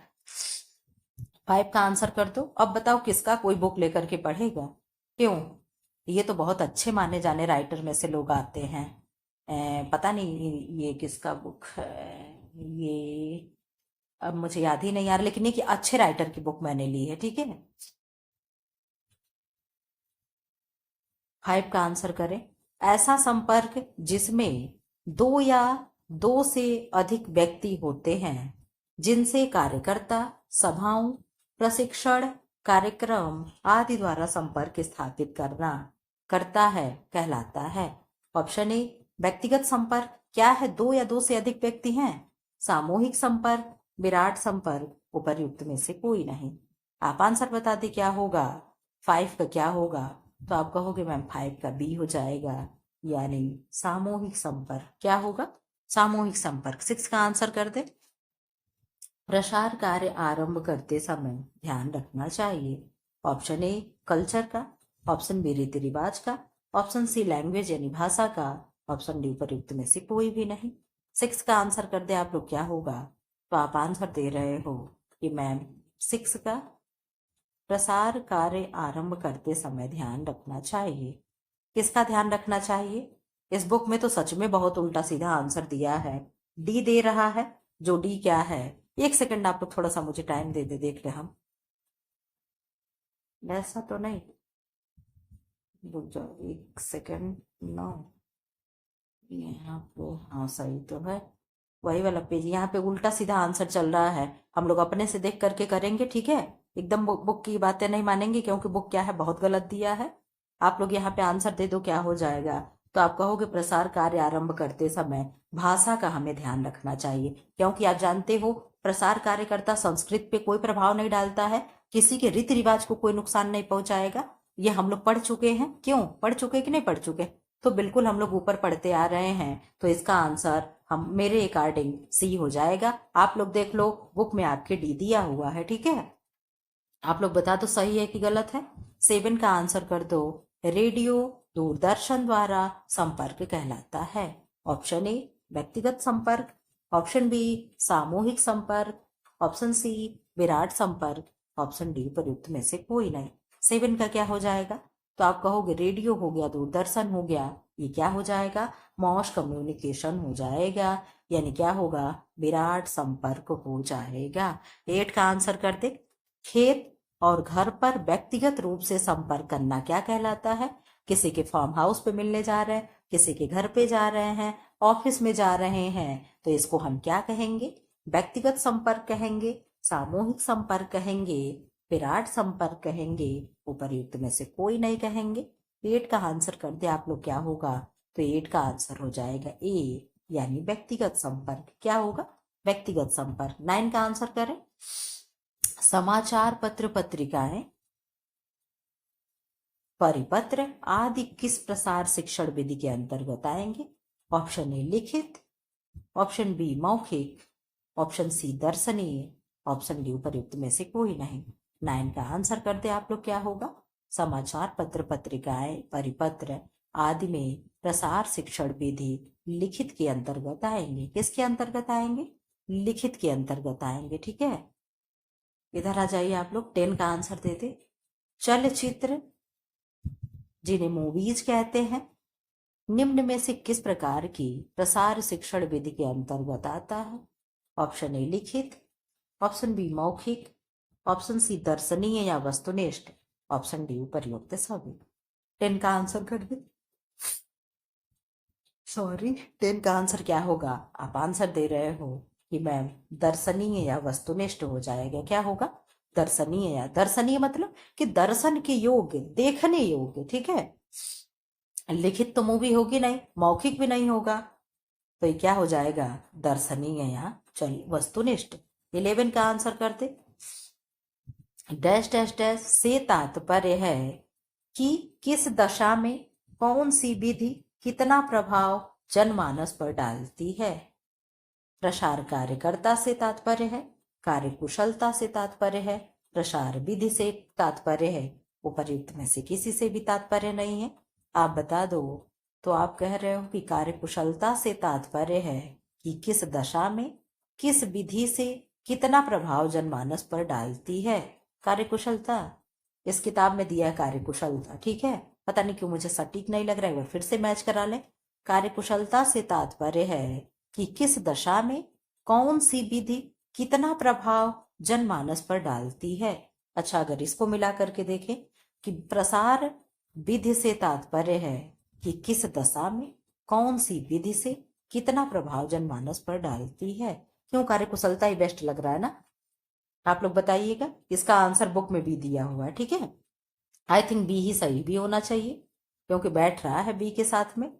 5 का आंसर कर दो। अब बताओ किसका कोई बुक लेकर के पढ़ेगा? क्यों? ये तो बहुत अच्छे माने जाने राइटर में से लोग आते हैं। पता नहीं ये किसका बुक है, ये अब मुझे याद ही नहीं आ रहा, लेकिन ये कि अच्छे राइटर की बुक मैंने ली है। ठीक है, 5 का आंसर करें। ऐसा संपर्क जिसमें 2 या 2 से अधिक व्यक्ति होते हैं, जिनसे कार्यकर्ता सभाओं, प्रशिक्षण कार्यक्रम आदि द्वारा संपर्क स्थापित करता है, कहलाता है। ऑप्शन ए व्यक्तिगत संपर्क क्या है? 2 या 2 से अधिक व्यक्ति हैं। सामूहिक संपर्क, विराट संपर्क, उपर्युक्त में से कोई नहीं। आप आंसर बता दें क्या होगा। 5 का क्या होगा? तो आप कहोगे मैम 5 का बी हो जाएगा, यानी सामूहिक संपर्क। क्या होगा? सामूहिक संपर्क। 6 का आंसर कर दे। प्रसार कार्य आरंभ करते समय ध्यान रखना चाहिए। ऑप्शन ए कल्चर का, ऑप्शन बी रीति रिवाज का, ऑप्शन सी लैंग्वेज यानी भाषा का, ऑप्शन डी उपर्युक्त में से कोई भी नहीं। 6 का आंसर कर दे आप लोग, क्या होगा? तो आप आंसर दे रहे हो कि मैम 6 का प्रसार कार्य आरंभ करते समय ध्यान रखना चाहिए। किसका ध्यान रखना चाहिए? इस बुक में तो सच में बहुत उल्टा सीधा आंसर दिया है। डी दे रहा है, जो डी क्या है? 1 सेकंड आप लोग थोड़ा सा मुझे टाइम दे देख ले हम। ऐसा तो नहीं, रुक जाओ 1 सेकंड। नो, यहाँ पे हाँ सही तो है, वही वाला पेज। यहाँ पे उल्टा सीधा आंसर चल रहा है। हम लोग अपने से देख करके करेंगे, ठीक है? एकदम बुक की बातें नहीं मानेंगे, क्योंकि बुक क्या है, बहुत गलत दिया है। आप लोग यहाँ पे आंसर दे दो, क्या हो जाएगा? तो आप कहोगे प्रसार कार्य आरंभ करते समय भाषा का हमें ध्यान रखना चाहिए, क्योंकि आप जानते हो प्रसार कार्यकर्ता संस्कृत पे कोई प्रभाव नहीं डालता है, किसी के रीति रिवाज को कोई नुकसान नहीं पहुंचाएगा। ये हम लोग पढ़ चुके हैं। क्यों पढ़ चुके कि नहीं पढ़ चुके? तो बिल्कुल हम लोग ऊपर पढ़ते आ रहे हैं। तो इसका आंसर हम मेरे अकॉर्डिंग सी हो जाएगा। आप लोग देख लो, बुक में आपके डी दिया हुआ है, ठीक है? आप लोग बता दो सही है कि गलत है। 7 का आंसर कर दो। रेडियो दूरदर्शन द्वारा संपर्क कहलाता है। ऑप्शन ए व्यक्तिगत संपर्क, ऑप्शन बी सामूहिक संपर्क, ऑप्शन सी विराट संपर्क, ऑप्शन डी प्रयुक्त में से कोई नहीं। 7 का क्या हो जाएगा? तो आप कहोगे रेडियो हो गया, दूरदर्शन हो गया, ये क्या हो जाएगा? मॉस कम्युनिकेशन हो जाएगा, यानी क्या होगा? विराट संपर्क हो जाएगा। 8 का आंसर कर दे। खेत और घर पर व्यक्तिगत रूप से संपर्क करना क्या कहलाता है? किसी के फार्म हाउस पे मिलने जा रहे हैं, किसी के घर पे जा रहे हैं, ऑफिस में जा रहे हैं, तो इसको हम क्या कहेंगे? व्यक्तिगत संपर्क कहेंगे, सामूहिक संपर्क कहेंगे, विराट संपर्क कहेंगे, उपर्युक्त में से कोई नहीं कहेंगे। 8 का आंसर कर दे आप लोग, क्या होगा? तो 8 का आंसर हो जाएगा ए, यानी व्यक्तिगत संपर्क। क्या होगा? व्यक्तिगत संपर्क। 9 का आंसर करें। समाचार पत्र पत्रिकाएं, परिपत्र आदि किस प्रसार शिक्षण विधि के अंतर्गत आएंगे? ऑप्शन ए लिखित, ऑप्शन बी मौखिक, ऑप्शन सी दर्शनीय, ऑप्शन डी उपर्युक्त में से कोई नहीं। 9 का आंसर कर दे आप लोग, क्या होगा? समाचार पत्र पत्रिकाएं, परिपत्र आदि में प्रसार शिक्षण विधि लिखित के अंतर्गत आएंगे। किसके अंतर्गत आएंगे? लिखित के अंतर्गत आएंगे, ठीक है? इधर आ जाइए आप लोग। 10 का आंसर देते। चलचित्र जिन्हें मूवीज कहते हैं, निम्न में से किस प्रकार की प्रसार शिक्षण विधि के अंतर्गत आता है? ऑप्शन ए लिखित, ऑप्शन बी मौखिक, ऑप्शन सी दर्शनीय या वस्तुनिष्ठ, ऑप्शन डी उपर्युक्त सभी। 10 का आंसर कर दे। सॉरी, 10 का आंसर क्या होगा? आप आंसर दे रहे हो कि मैम दर्शनीय या वस्तुनिष्ठ हो जाएगा। क्या होगा? दर्शनीय। या दर्शनीय मतलब कि दर्शन के योग्य, देखने योग्य, ठीक है? लिखित तो मूवी होगी नहीं, मौखिक भी नहीं होगा, तो ये क्या हो जाएगा? दर्शनीय या चल वस्तुनिष्ठ। 11 का आंसर करते। डैश डैश डैश से तात्पर्य है कि किस दशा में कौन सी विधि कितना प्रभाव जनमानस पर डालती है? प्रसार कार्यकर्ता से तात्पर्य है, कार्यकुशलता से तात्पर्य है, प्रसार विधि से तात्पर्य है, उपर्युक्त में से किसी से भी तात्पर्य नहीं है। आप बता दो। तो आप कह रहे हो कि कार्यकुशलता से तात्पर्य है कि किस दशा में किस विधि से कितना प्रभाव जनमानस पर डालती है। कार्यकुशलता इस किताब में दिया है, कार्यकुशलता, ठीक है? पता नहीं क्यों मुझे सटीक नहीं लग रहा है, फिर से मैच करा लें। कार्यकुशलता से तात्पर्य है कि किस दशा में कौन सी विधि कितना प्रभाव जनमानस पर डालती है। अच्छा, अगर इसको मिला करके देखें कि प्रसार विधि से तात्पर्य है कि किस दशा में कौन सी विधि से कितना प्रभाव जनमानस पर डालती है। क्यों, कार्यकुशलता ही बेस्ट लग रहा है ना? आप लोग बताइएगा। इसका आंसर बुक में भी दिया हुआ है, ठीक है। आई थिंक बी ही सही भी होना चाहिए क्योंकि बैठ रहा है बी के साथ में।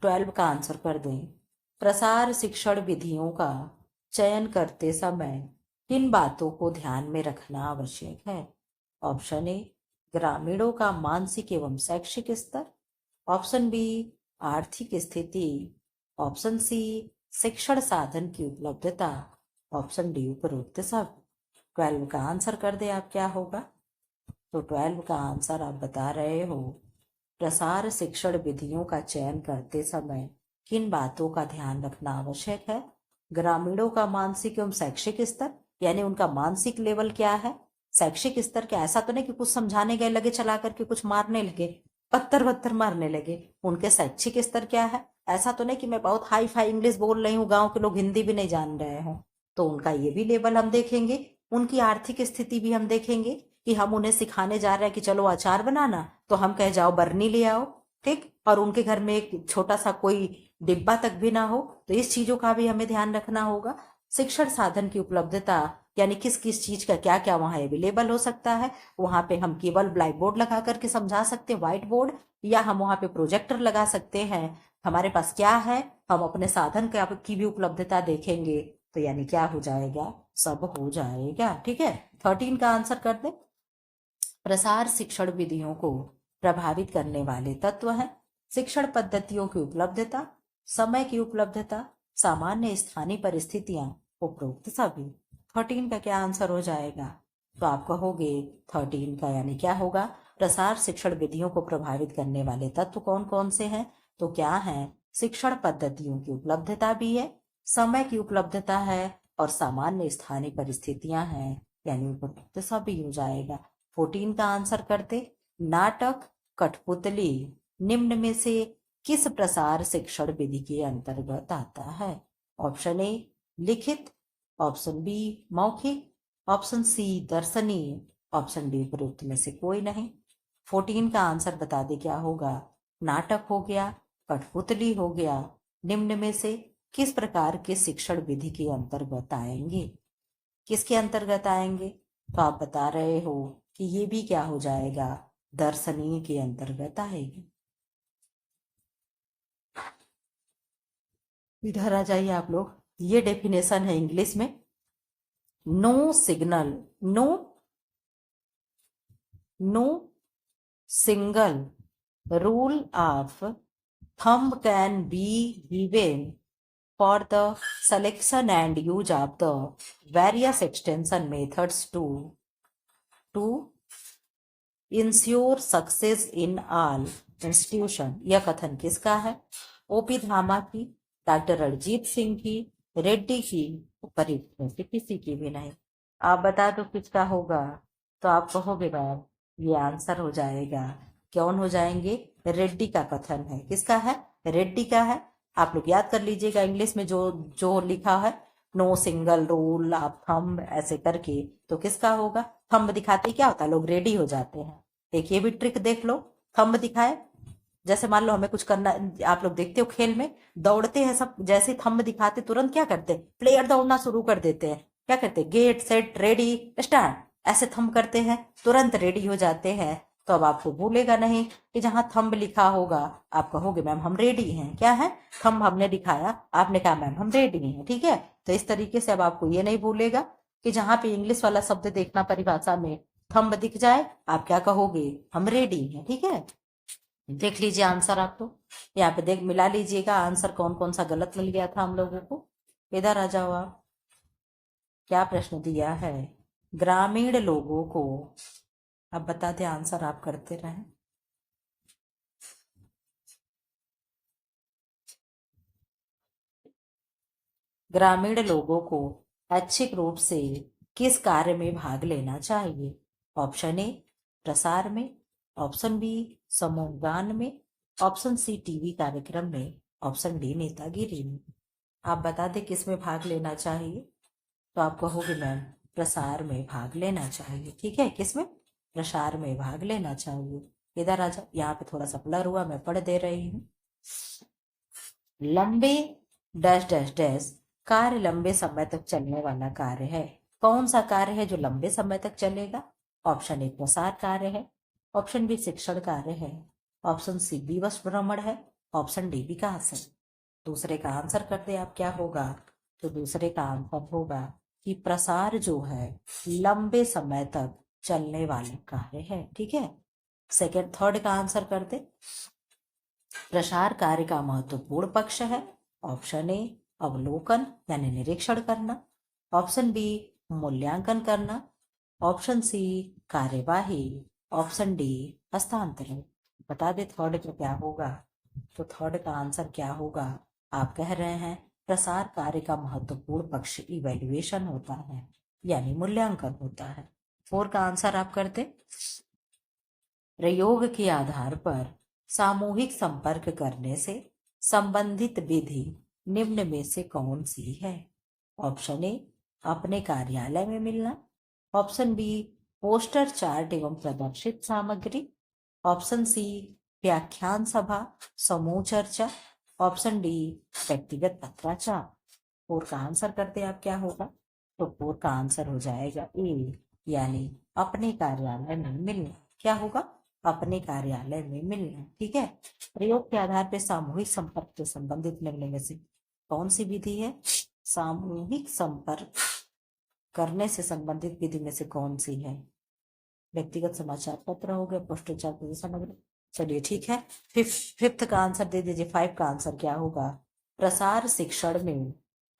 12 का आंसर कर दें। प्रसार शिक्षण विधियों का चयन करते समय किन बातों को ध्यान में रखना आवश्यक है? ऑप्शन ए, ग्रामीणों का मानसिक एवं शैक्षिक स्तर। ऑप्शन बी, आर्थिक स्थिति। ऑप्शन सी, शिक्षण साधन की उपलब्धता। ऑप्शन डी, उपरोक्त सब। 12 का आंसर कर दे आप, क्या होगा? तो 12 का आंसर आप बता रहे हो, प्रसार शिक्षण विधियों का चयन करते समय किन बातों का ध्यान रखना आवश्यक है? ग्रामीणों का मानसिक एवं शैक्षिक स्तर, यानी उनका मानसिक लेवल क्या है, शैक्षिक स्तर क्या। ऐसा तो नहीं कि कुछ समझाने गए लगे चला करके कुछ मारने लगे, पत्थर वत्थर मारने लगे। उनके शैक्षिक स्तर क्या है, ऐसा तो नहीं कि मैं बहुत हाई फाई इंग्लिश बोल रही हूँ, गाँव के लोग हिंदी भी नहीं जान रहे हो, तो उनका ये भी लेवल हम देखेंगे। उनकी आर्थिक स्थिति भी हम देखेंगे कि हम उन्हें सिखाने जा रहे हैं कि चलो अचार बनाना, तो हम कह जाओ बरनी ले आओ, ठीक, और उनके घर में एक छोटा सा कोई डिब्बा तक भी ना हो, तो इस चीजों का भी हमें ध्यान रखना होगा। शिक्षण साधन की उपलब्धता, यानी किस किस चीज का क्या क्या वहां अवेलेबल हो सकता है। वहां पे हम केवल ब्लैक बोर्ड लगा करके समझा सकते हैं, व्हाइट बोर्ड, या हम वहां पे प्रोजेक्टर लगा सकते हैं। हमारे पास क्या है, हम अपने साधन की भी उपलब्धता देखेंगे, तो यानी क्या हो जाएगा, सब हो जाएगा, ठीक है। 13 का आंसर कर दे। प्रसार शिक्षण विधियों को प्रभावित करने वाले तत्व हैं शिक्षण पद्धतियों की उपलब्धता, समय की उपलब्धता, सामान्य स्थानीय परिस्थितियां, उपरोक्त सभी। 13 का क्या आंसर हो जाएगा? तो आप कहोगे 13 का यानी क्या होगा, प्रसार शिक्षण विधियों को प्रभावित करने वाले तत्व कौन कौन से हैं? तो क्या है, शिक्षण पद्धतियों की उपलब्धता भी है, समय की उपलब्धता है, और सामान्य स्थानीय परिस्थितियां हैं, यानी उपरोक्त सभी हो जाएगा। 14 का आंसर करते। नाटक, कठपुतली निम्न में से किस प्रसार शिक्षण विधि के अंतर्गत आता है? ऑप्शन ए, लिखित। ऑप्शन बी, मौखिक। ऑप्शन सी, दर्शनीय। ऑप्शन डी, उपरोक्त में से कोई नहीं। 14 का आंसर बता दे, क्या होगा? नाटक हो गया, कठपुतली हो गया, निम्न में से किस प्रकार के शिक्षण विधि के अंतर्गत आएंगे? किसके अंतर्गत आएंगे? तो आप बता रहे हो कि ये भी क्या हो जाएगा, दर्शनीय के अंतर्गत आएगी। इधर आ जाइए आप लोग, ये डेफिनेशन है इंग्लिश में। No signal, no single rule of thumb can be given for the selection and use of the various extension methods to ensure success in all institution। यह कथन किसका है? ओपी धामा की, डॉक्टर रणजीत सिंह की, रेड्डी की, परिप्र से किसी की भी नहीं। आप बता दो किसका होगा, तो आप कहोगे मैम ये आंसर हो जाएगा, कौन हो जाएंगे? रेड्डी का कथन है। किसका है? रेड्डी का है। आप लोग याद कर लीजिएगा, इंग्लिश में जो जो लिखा है, no single rule of thumb ऐसे करके, तो किसका होगा? थंब दिखाते ही क्या होता है, लोग रेडी हो जाते हैं। एक ये भी ट्रिक देख लो, थंब दिखाए, जैसे मान लो हमें कुछ करना, आप लोग देखते हो खेल में दौड़ते हैं सब, जैसे थंब दिखाते तुरंत क्या करते हैं, प्लेयर दौड़ना शुरू कर देते हैं। क्या करते हैं? गेट सेट रेडी स्टार्ट, ऐसे थंब करते हैं, तुरंत रेडी हो जाते हैं। तो अब आपको भूलेगा नहीं कि जहां थंब लिखा होगा आप कहोगे मैम हम रेडी हैं। क्या है? थंब हमने दिखाया, आपने कहा मैम हम रेडी हैं, ठीक है। तो इस तरीके से अब आपको ये नहीं भूलेगा कि जहां पे इंग्लिश वाला शब्द देखना परिभाषा में थंब दिख जाए, आप क्या कहोगे? हम रेडी हैं, ठीक है। देख लीजिए आंसर, आप तो यहाँ पे देख मिला लीजिएगा आंसर कौन कौन सा गलत मिल गया था हम लोगों को। इधर आ जाओ आप, क्या प्रश्न दिया है? ग्रामीण लोगों को, अब बता दे आंसर, आप करते रहें। ग्रामीण लोगों को ऐच्छिक रूप से किस कार्य में भाग लेना चाहिए? ऑप्शन ए, प्रसार में। ऑप्शन बी, समूह गान में। ऑप्शन सी, टीवी कार्यक्रम में। ऑप्शन डी, नेतागिरी में। आप बता दें किस में भाग लेना चाहिए, तो आप कहोगे मैम प्रसार में भाग लेना चाहिए, ठीक है। किस में? प्रसार में भाग लेना चाहिए। इधर आ जाओ, यहाँ पे थोड़ा सा ब्लर हुआ, मैं पढ़ दे रही हूँ। लंबे डैश डैश डैश कार्य लंबे समय तक चलने वाला कार्य है। कौन सा कार्य है जो लंबे समय तक चलेगा? ऑप्शन ए प्रसार कार्य है, ऑप्शन बी शिक्षण कार्य है, ऑप्शन सी दिवस भ्रमण है, ऑप्शन डी विकास है। दूसरे का आंसर करते आप, क्या होगा? तो दूसरे का आंसर होगा कि प्रसार जो है लंबे समय तक चलने वाला कार्य है। ठीक है, सेकंड थर्ड का आंसर करते। प्रसार कार्य का महत्वपूर्ण पक्ष है ऑप्शन ए अवलोकन यानी निरीक्षण करना, ऑप्शन बी मूल्यांकन करना, ऑप्शन सी कार्यवाही, ऑप्शन डी हस्तांतरण। बता दे थर्ड का क्या होगा? तो थर्ड का आंसर क्या होगा? आप कह रहे हैं प्रसार कार्य का महत्वपूर्ण पक्ष इवैल्यूएशन होता है यानी मूल्यांकन होता है। फोर का आंसर आप करते। प्रयोग के आधार पर सामूहिक संपर्क करने से संबंधित विधि निम्न में से कौन सी है? ऑप्शन ए अपने कार्यालय में मिलना, ऑप्शन बी पोस्टर चार्ट एवं प्रदर्शित सामग्री, ऑप्शन सी व्याख्यान सभा समूह चर्चा, ऑप्शन डी व्यक्तिगत पत्राचार। फोर का आंसर करते आप, क्या होगा? तो फोर का आंसर हो जाएगा ए यानी अपने कार्यालय में मिलना। क्या होगा? अपने कार्यालय में मिलना। ठीक है, प्रयोग के आधार पर सामूहिक संपर्क से संबंधित निम्न में से कौन सी विधि है? सामूहिक संपर्क करने से संबंधित विधि में से कौन सी है? व्यक्तिगत समाचार पत्र हो गया, पोस्टर चार्ट सामग्री। चलिए ठीक है, फिफ्थ का आंसर दे दीजिए। फाइव का आंसर क्या होगा? प्रसार शिक्षण में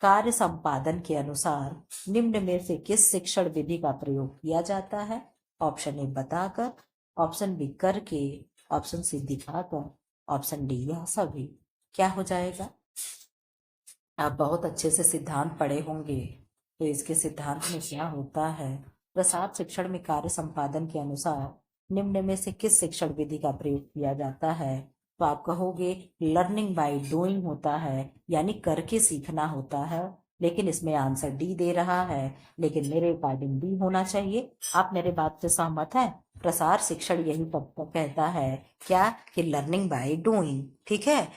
कार्य संपादन के अनुसार निम्न में से किस शिक्षण विधि का प्रयोग किया जाता है? ऑप्शन ए बताकर, ऑप्शन बी करके, ऑप्शन सी दिखाकर, ऑप्शन डी यह सभी। क्या हो जाएगा? आप बहुत अच्छे से सिद्धांत पढ़े होंगे, तो इसके सिद्धांत में क्या होता है? प्रसार शिक्षण में कार्य संपादन के अनुसार निम्न में से किस शिक्षण विधि का प्रयोग किया जाता है? तो आप कहोगे लर्निंग बाय डूइंग होता है यानी करके सीखना होता है, लेकिन इसमें आंसर डी दे रहा है, लेकिन मेरे अकॉर्डिंग डी होना चाहिए। आप मेरे बात से सहमत हैं? प्रसार शिक्षण यही कहता है क्या कि लर्निंग बाय डूइंग। ठीक है,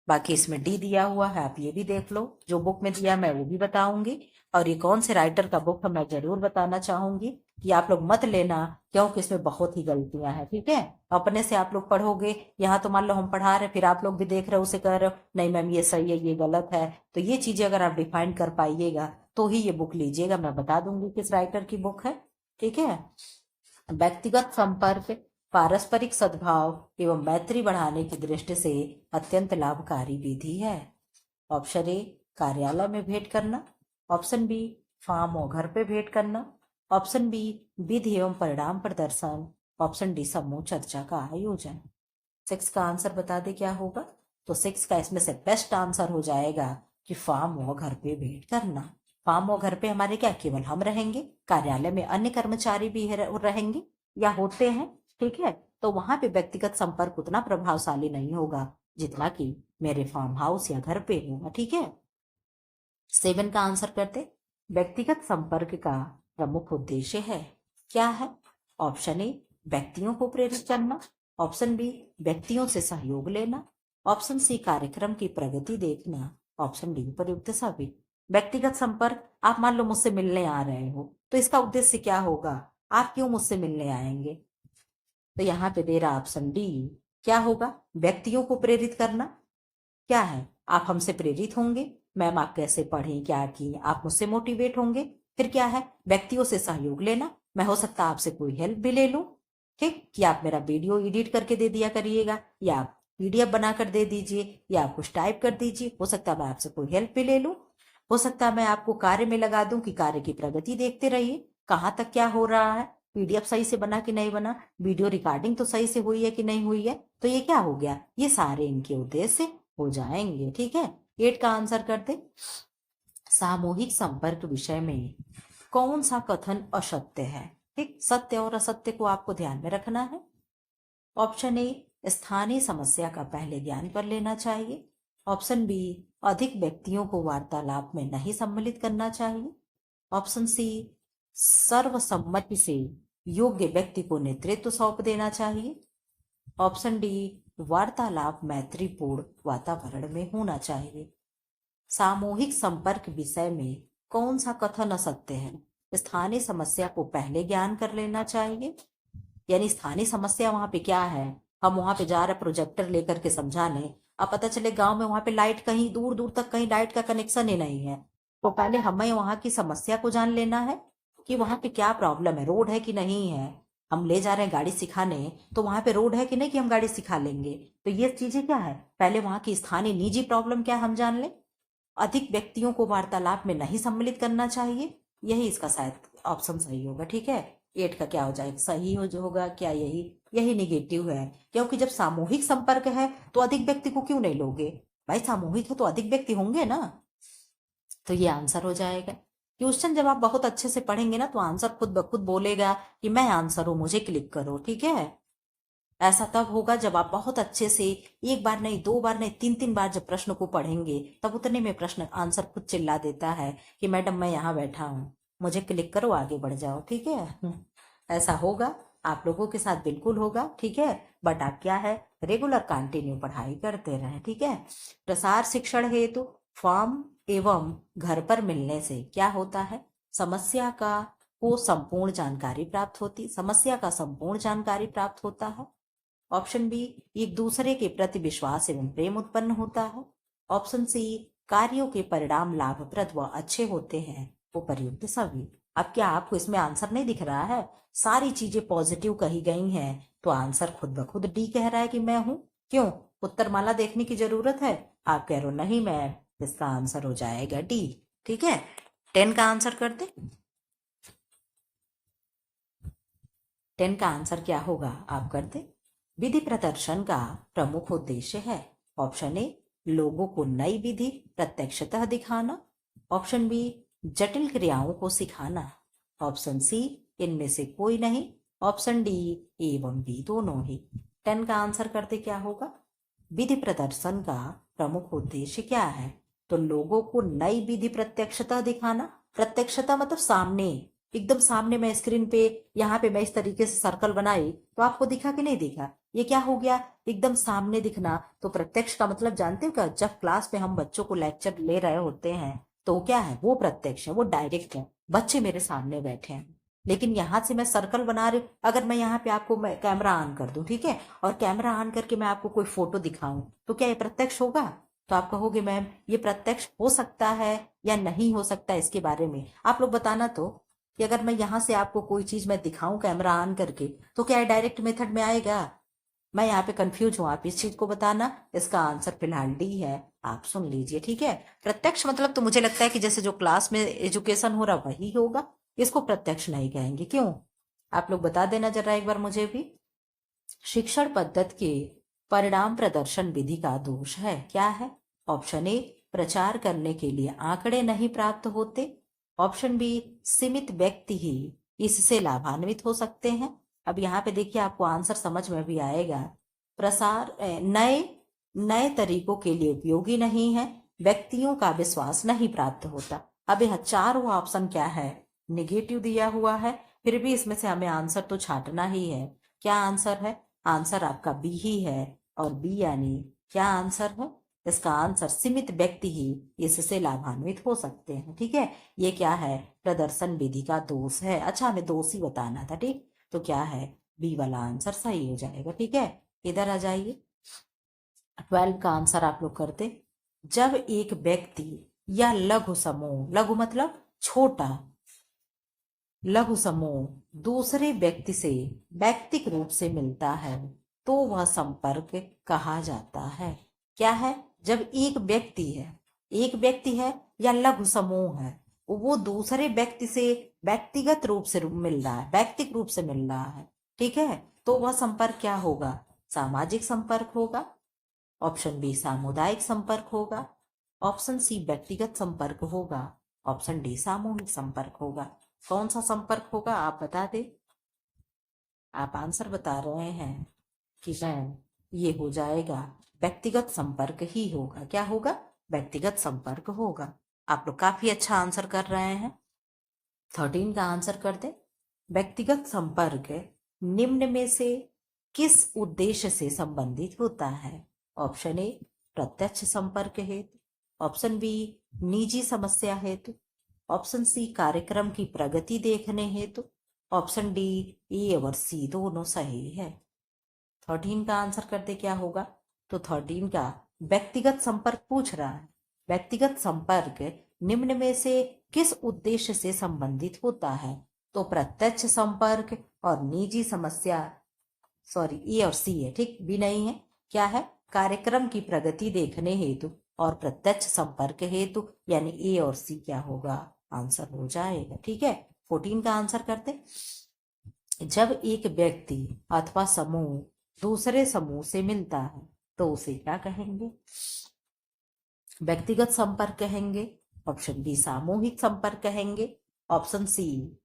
बाकी इसमें डी दिया हुआ है, आप ये भी देख लो। जो बुक में दिया मैं वो भी बताऊंगी, और ये कौन से राइटर का बुक है मैं जरूर बताना चाहूंगी कि आप लोग मत लेना, क्योंकि इसमें बहुत ही गलतियां हैं। ठीक है, अपने से आप लोग पढ़ोगे, यहाँ तो मान लो हम पढ़ा रहे, फिर आप लोग भी देख रहे हो, उसे कह रहे हो नहीं मैम ये सही है ये गलत है। तो ये चीजें अगर आप डिफाइन कर पाइएगा तो ही ये बुक लीजिएगा। मैं बता दूंगी किस राइटर की बुक है। ठीक है, व्यक्तिगत संपर्क पारस्परिक सद्भाव एवं मैत्री बढ़ाने की दृष्टि से अत्यंत लाभकारी विधि है। ऑप्शन ए कार्यालय में भेंट करना, ऑप्शन बी फार्म और घर पे भेंट करना, ऑप्शन बी विधि एवं परिणाम प्रदर्शन, ऑप्शन डी समूह चर्चा का आयोजन। सिक्स का आंसर बता दे क्या होगा? तो सिक्स का इसमें से बेस्ट आंसर हो जाएगा कि फार्म और घर पे भेंट करना। फार्म और घर पे हमारे क्या केवल हम रहेंगे? कार्यालय में अन्य कर्मचारी भी रहेंगे या होते हैं। ठीक है, तो वहां पे व्यक्तिगत संपर्क उतना प्रभावशाली नहीं होगा जितना कि मेरे फार्म हाउस या घर पे होगा। ठीक है, सेवन का आंसर करते। व्यक्तिगत संपर्क का प्रमुख उद्देश्य है, क्या है? ऑप्शन ए व्यक्तियों को प्रेरित करना, ऑप्शन बी व्यक्तियों से सहयोग लेना, ऑप्शन सी कार्यक्रम की प्रगति देखना, ऑप्शन डी उपयुक्त सभी। व्यक्तिगत संपर्क, आप मान लो मुझसे मिलने आ रहे हो, तो इसका उद्देश्य क्या होगा? आप क्यों मुझसे मिलने आएंगे? तो यहाँ पे दे रहा ऑप्शन डी क्या होगा? व्यक्तियों को प्रेरित करना। क्या है? आप हमसे प्रेरित होंगे, मैम आप कैसे पढ़ें क्या की, आप मुझसे मोटिवेट होंगे। फिर क्या है? व्यक्तियों से सहयोग लेना, मैं हो सकता है आपसे कोई हेल्प भी ले लूं। ठीक, कि आप मेरा वीडियो एडिट करके दे दिया करिएगा, या आप पीडीएफ बनाकर दे दीजिए, या आप कुछ टाइप कर दीजिए। हो सकता है मैं आपसे कोई हेल्प भी ले लूं, हो सकता है मैं आपको कार्य में लगा दूं कि कार्य की प्रगति देखते रहिए, कहाँ तक क्या हो रहा है, पीडीएफ सही से बना कि नहीं बना, वीडियो रिकॉर्डिंग तो सही से हुई है कि नहीं हुई है। तो ये क्या हो गया? ये सारे इनके उद्देश्य हो जाएंगे। ठीक है, 8 का आंसर करते। सामूहिक संपर्क विषय में कौन सा कथन असत्य है? ठीक, सत्य और असत्य को आपको ध्यान में रखना है। ऑप्शन ए स्थानीय समस्या का पहले ज्ञान कर लेना चाहिए, ऑप्शन बी अधिक व्यक्तियों को वार्तालाप में नहीं सम्मिलित करना चाहिए, ऑप्शन सी सर्वसम्मति से योग्य व्यक्ति को नेतृत्व सौंप देना चाहिए। ऑप्शन डी, वार्तालाप मैत्रीपूर्ण वातावरण में होना चाहिए। सामूहिक संपर्क विषय में कौन सा कथन असत्य है? स्थानीय समस्या को पहले ज्ञान कर लेना चाहिए, यानी स्थानीय समस्या वहां पे क्या है, हम वहां पे जा रहे प्रोजेक्टर लेकर के समझाने, अब पता चले गांव में वहां पे लाइट कहीं दूर दूर तक कहीं लाइट का कनेक्शन ही नहीं है, तो पहले हमें वहां की समस्या को जान लेना है कि वहां पे क्या प्रॉब्लम है, रोड है कि नहीं है। हम ले जा रहे हैं गाड़ी सिखाने, तो वहां पे रोड है कि नहीं कि हम गाड़ी सिखा लेंगे। तो ये चीजें क्या है, पहले वहां की स्थानीय निजी प्रॉब्लम क्या है हम जान लें। अधिक व्यक्तियों को वार्तालाप में नहीं सम्मिलित करना चाहिए, यही इसका शायद ऑप्शन सही होगा। ठीक है, 8 का क्या हो जाएगा, सही हो जो होगा क्या, यही यही निगेटिव है, क्योंकि जब सामूहिक संपर्क है तो अधिक व्यक्ति को क्यों नहीं लोगे भाई, सामूहिक है तो अधिक व्यक्ति होंगे ना, तो ये आंसर हो जाएगा। क्वेश्चन जब आप बहुत अच्छे से पढ़ेंगे ना तो आंसर खुद ब खुद बोलेगा कि मैं आंसर हूं, मुझे क्लिक करो। ठीक है, ऐसा तब होगा जब आप बहुत अच्छे से एक बार नहीं, दो बार नहीं, तीन तीन बार जब प्रश्न को पढ़ेंगे, तब उतने में प्रश्न आंसर खुद चिल्ला देता है कि मैडम मैं यहाँ बैठा हूँ, मुझे क्लिक करो, आगे बढ़ जाओ। ठीक है, ऐसा होगा, आप लोगों के साथ बिल्कुल होगा। ठीक है, बट आप क्या है, रेगुलर कंटिन्यू पढ़ाई करते रहें। ठीक है, प्रसार शिक्षण हेतु फॉर्म एवं घर पर मिलने से क्या होता है, समस्या का को संपूर्ण जानकारी प्राप्त होती, समस्या का संपूर्ण जानकारी प्राप्त होता है। ऑप्शन बी, एक दूसरे के प्रति विश्वास एवं प्रेम उत्पन्न होता है। ऑप्शन सी, कार्यों के परिणाम लाभप्रद व अच्छे होते हैं। उपर्युक्त सभी। अब क्या आपको इसमें आंसर नहीं दिख रहा है, सारी चीजें पॉजिटिव कही गई हैं, तो आंसर खुद ब खुद डी कह रहा है कि मैं हूं। क्यों, उत्तरमाला देखने की जरूरत है, आप कह रहे हो नहीं मैं, इसका आंसर हो जाएगा डी। ठीक है, 10 का आंसर कर दे। 10 का आंसर क्या होगा आप कर दे। विधि प्रदर्शन का प्रमुख उद्देश्य है। ऑप्शन ए, लोगों को नई विधि प्रत्यक्षतः दिखाना। ऑप्शन बी, जटिल क्रियाओं को सिखाना। ऑप्शन सी, इनमें से कोई नहीं। ऑप्शन डी, एवं बी दोनों ही। 10 का आंसर करते क्या होगा, विधि प्रदर्शन का प्रमुख उद्देश्य क्या है, तो लोगों को नई विधि प्रत्यक्षतः दिखाना। प्रत्यक्षता मतलब सामने, एकदम सामने मैं स्क्रीन पे, यहाँ पे मैं इस तरीके से सर्कल बनाई तो आपको दिखा कि नहीं दिखा, ये क्या हो गया, एकदम सामने दिखना। तो प्रत्यक्ष का मतलब जानते हो क्या, जब क्लास में हम बच्चों को लेक्चर ले रहे होते हैं तो क्या है, वो प्रत्यक्ष है, वो डायरेक्ट है, बच्चे मेरे सामने बैठे हैं। लेकिन यहां से मैं सर्कल बना रही, अगर मैं यहाँ पे आपको मैं कैमरा ऑन कर दूं, ठीक है, और कैमरा ऑन करके मैं आपको कोई फोटो दिखाऊं, तो क्या ये प्रत्यक्ष होगा? तो आप कहोगे मैम ये प्रत्यक्ष हो सकता है या नहीं हो सकता, इसके बारे में आप लोग बताना तो, कि अगर मैं यहां से आपको कोई चीज मैं दिखाऊं कैमरा ऑन करके, तो क्या डायरेक्ट मेथड में आएगा? मैं यहाँ पे कंफ्यूज हूँ, आप इस चीज को बताना। इसका आंसर फिलहाल डी है, आप सुन लीजिए। ठीक है, प्रत्यक्ष मतलब तो मुझे लगता है कि जैसे जो क्लास में एजुकेशन हो रहा वही होगा, इसको प्रत्यक्ष नहीं कहेंगे। क्यों, आप लोग बता देना जरा एक बार मुझे भी। शिक्षण पद्धति के परिणाम प्रदर्शन विधि का दोष है, क्या है? ऑप्शन ए, प्रचार करने के लिए आंकड़े नहीं प्राप्त होते। ऑप्शन बी, सीमित व्यक्ति ही इससे लाभान्वित हो सकते हैं। अब यहाँ पे देखिए आपको आंसर समझ में भी आएगा। प्रसार नए नए तरीकों के लिए उपयोगी नहीं है, व्यक्तियों का विश्वास नहीं प्राप्त होता। अब यह चारों ऑप्शन क्या है, निगेटिव दिया हुआ है, फिर भी इसमें से हमें आंसर तो छांटना ही है। क्या आंसर है? आंसर आपका बी ही है, और बी यानी क्या आंसर है? इसका आंसर सीमित व्यक्ति ही इससे लाभान्वित हो सकते हैं। ठीक है, ये क्या है, प्रदर्शन विधि का दोष है। अच्छा, हमें दोष ही बताना था, ठीक, तो क्या है, बी वाला आंसर सही हो जाएगा। ठीक है, इधर आ जाइए, 12 का आंसर आप लोग करते। जब एक व्यक्ति या लघु समूह, लघु मतलब छोटा, लघु समूह दूसरे व्यक्ति से व्यक्तिगत रूप से मिलता है तो वह संपर्क कहा जाता है। क्या है, जब एक व्यक्ति है, एक व्यक्ति है या लघु समूह है, वो दूसरे व्यक्ति से व्यक्तिगत रूप से मिल रहा है, व्यक्तिगत रूप से मिल रहा है, ठीक है, तो वह संपर्क क्या होगा, सामाजिक संपर्क होगा। ऑप्शन बी, सामुदायिक संपर्क होगा। ऑप्शन सी, व्यक्तिगत संपर्क होगा। ऑप्शन डी, सामूहिक संपर्क होगा। कौन सा संपर्क होगा आप बता दे। आप आंसर बता रहे हैं कि मैम ये हो जाएगा, व्यक्तिगत संपर्क ही होगा। क्या होगा, व्यक्तिगत संपर्क होगा। आप लोग काफी अच्छा आंसर कर रहे हैं। 13 का आंसर कर दे। व्यक्तिगत संपर्क निम्न में से किस उद्देश्य से संबंधित होता है? ऑप्शन ए प्रत्यक्ष संपर्क हेतु, ऑप्शन बी निजी समस्या हेतु, ऑप्शन सी कार्यक्रम की प्रगति देखने हेतु, ऑप्शन डी ए और सी दोनों सही है। 13 का आंसर करते क्या होगा? तो 13 का व्यक्तिगत संपर्क पूछ रहा है। व्यक्तिगत संपर्क निम्न में से किस उद्देश्य से संबंधित होता है? तो प्रत्यक्ष संपर्क और निजी समस्या, सॉरी ए और सी है, ठीक, बी नहीं है। क्या है? कार्यक्रम की प्रगति देखने हेतु और प्रत्यक्ष संपर्क हेतु, यानी ए और सी क्या होगा? आंसर हो जाएगा। ठीक है, 14 का आंसर करते। जब एक व्यक्ति अथवा समूह दूसरे समूह से मिलता है तो उसे क्या कहेंगे? व्यक्तिगत संपर्क कहेंगे, ऑप्शन बी सामूहिक संपर्क कहेंगे, ऑप्शन सी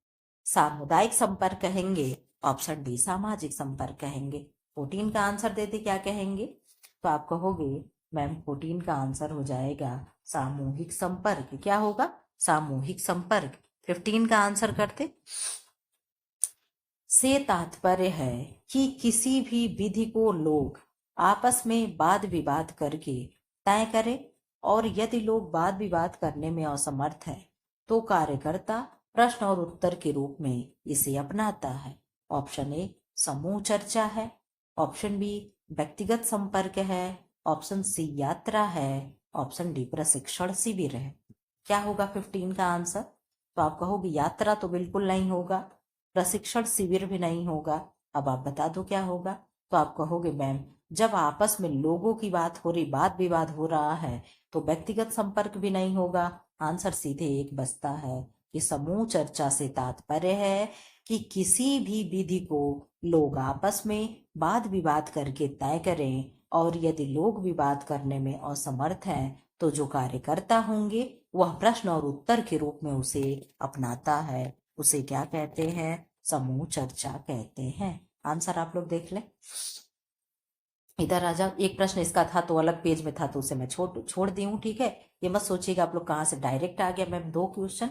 सामुदायिक संपर्क कहेंगे, ऑप्शन डी सामाजिक संपर्क कहेंगे। 14 का आंसर देते क्या कहेंगे? तो आप कहोगे मैम 14 का आंसर हो जाएगा सामूहिक संपर्क। क्या होगा? सामूहिक संपर्क। 15 का आंसर करते। से तात्पर्य है कि किसी भी विधि को लोग आपस में वाद विवाद करके तय करें, और यदि लोग वाद विवाद करने में असमर्थ है तो कार्यकर्ता प्रश्न और उत्तर के रूप में इसे अपनाता है। ऑप्शन ए समूह चर्चा है, ऑप्शन बी व्यक्तिगत संपर्क है, ऑप्शन सी यात्रा है, ऑप्शन डी प्रशिक्षण शिविर है। क्या होगा 15 का आंसर? तो आप कहोगे यात्रा तो बिल्कुल नहीं होगा, प्रशिक्षण शिविर भी नहीं होगा। अब आप बता दो क्या होगा? तो आप कहोगे मैम जब आपस में लोगों की बात हो रही, वाद विवाद हो रहा है, तो व्यक्तिगत संपर्क भी नहीं होगा। आंसर सीधे एक बचता है कि समूह चर्चा से तात्पर्य है कि किसी भी विधि को लोग आपस में वाद विवाद करके तय करें, और यदि लोग विवाद करने में असमर्थ हैं तो जो कार्यकर्ता होंगे वह प्रश्न और उत्तर के रूप में उसे अपनाता है। उसे क्या कहते हैं? समूह चर्चा कहते हैं। आंसर आप लोग देख लें। इधर आ जाओ। एक प्रश्न इसका था तो अलग पेज में था तो उसे मैं छोड़ दी हूँ। ठीक है, ये मत सोचिएगा आप लोग कहाँ से डायरेक्ट आ गया ma'am 2 question.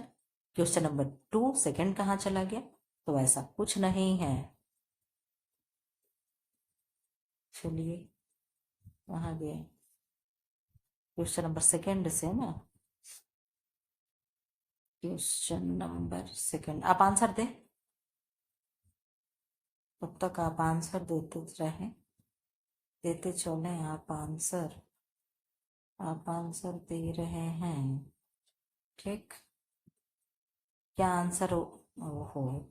Question number 2 second कहाँ चला गया? तो ऐसा कुछ नहीं है। चलिए वहां गए क्वेश्चन नंबर सेकंड से ना, क्वेश्चन नंबर सेकंड। आप आंसर दें, तब तक आप आंसर देते रहे, देते चले। आप आंसर दे रहे हैं, ठीक। क्या आंसर हो?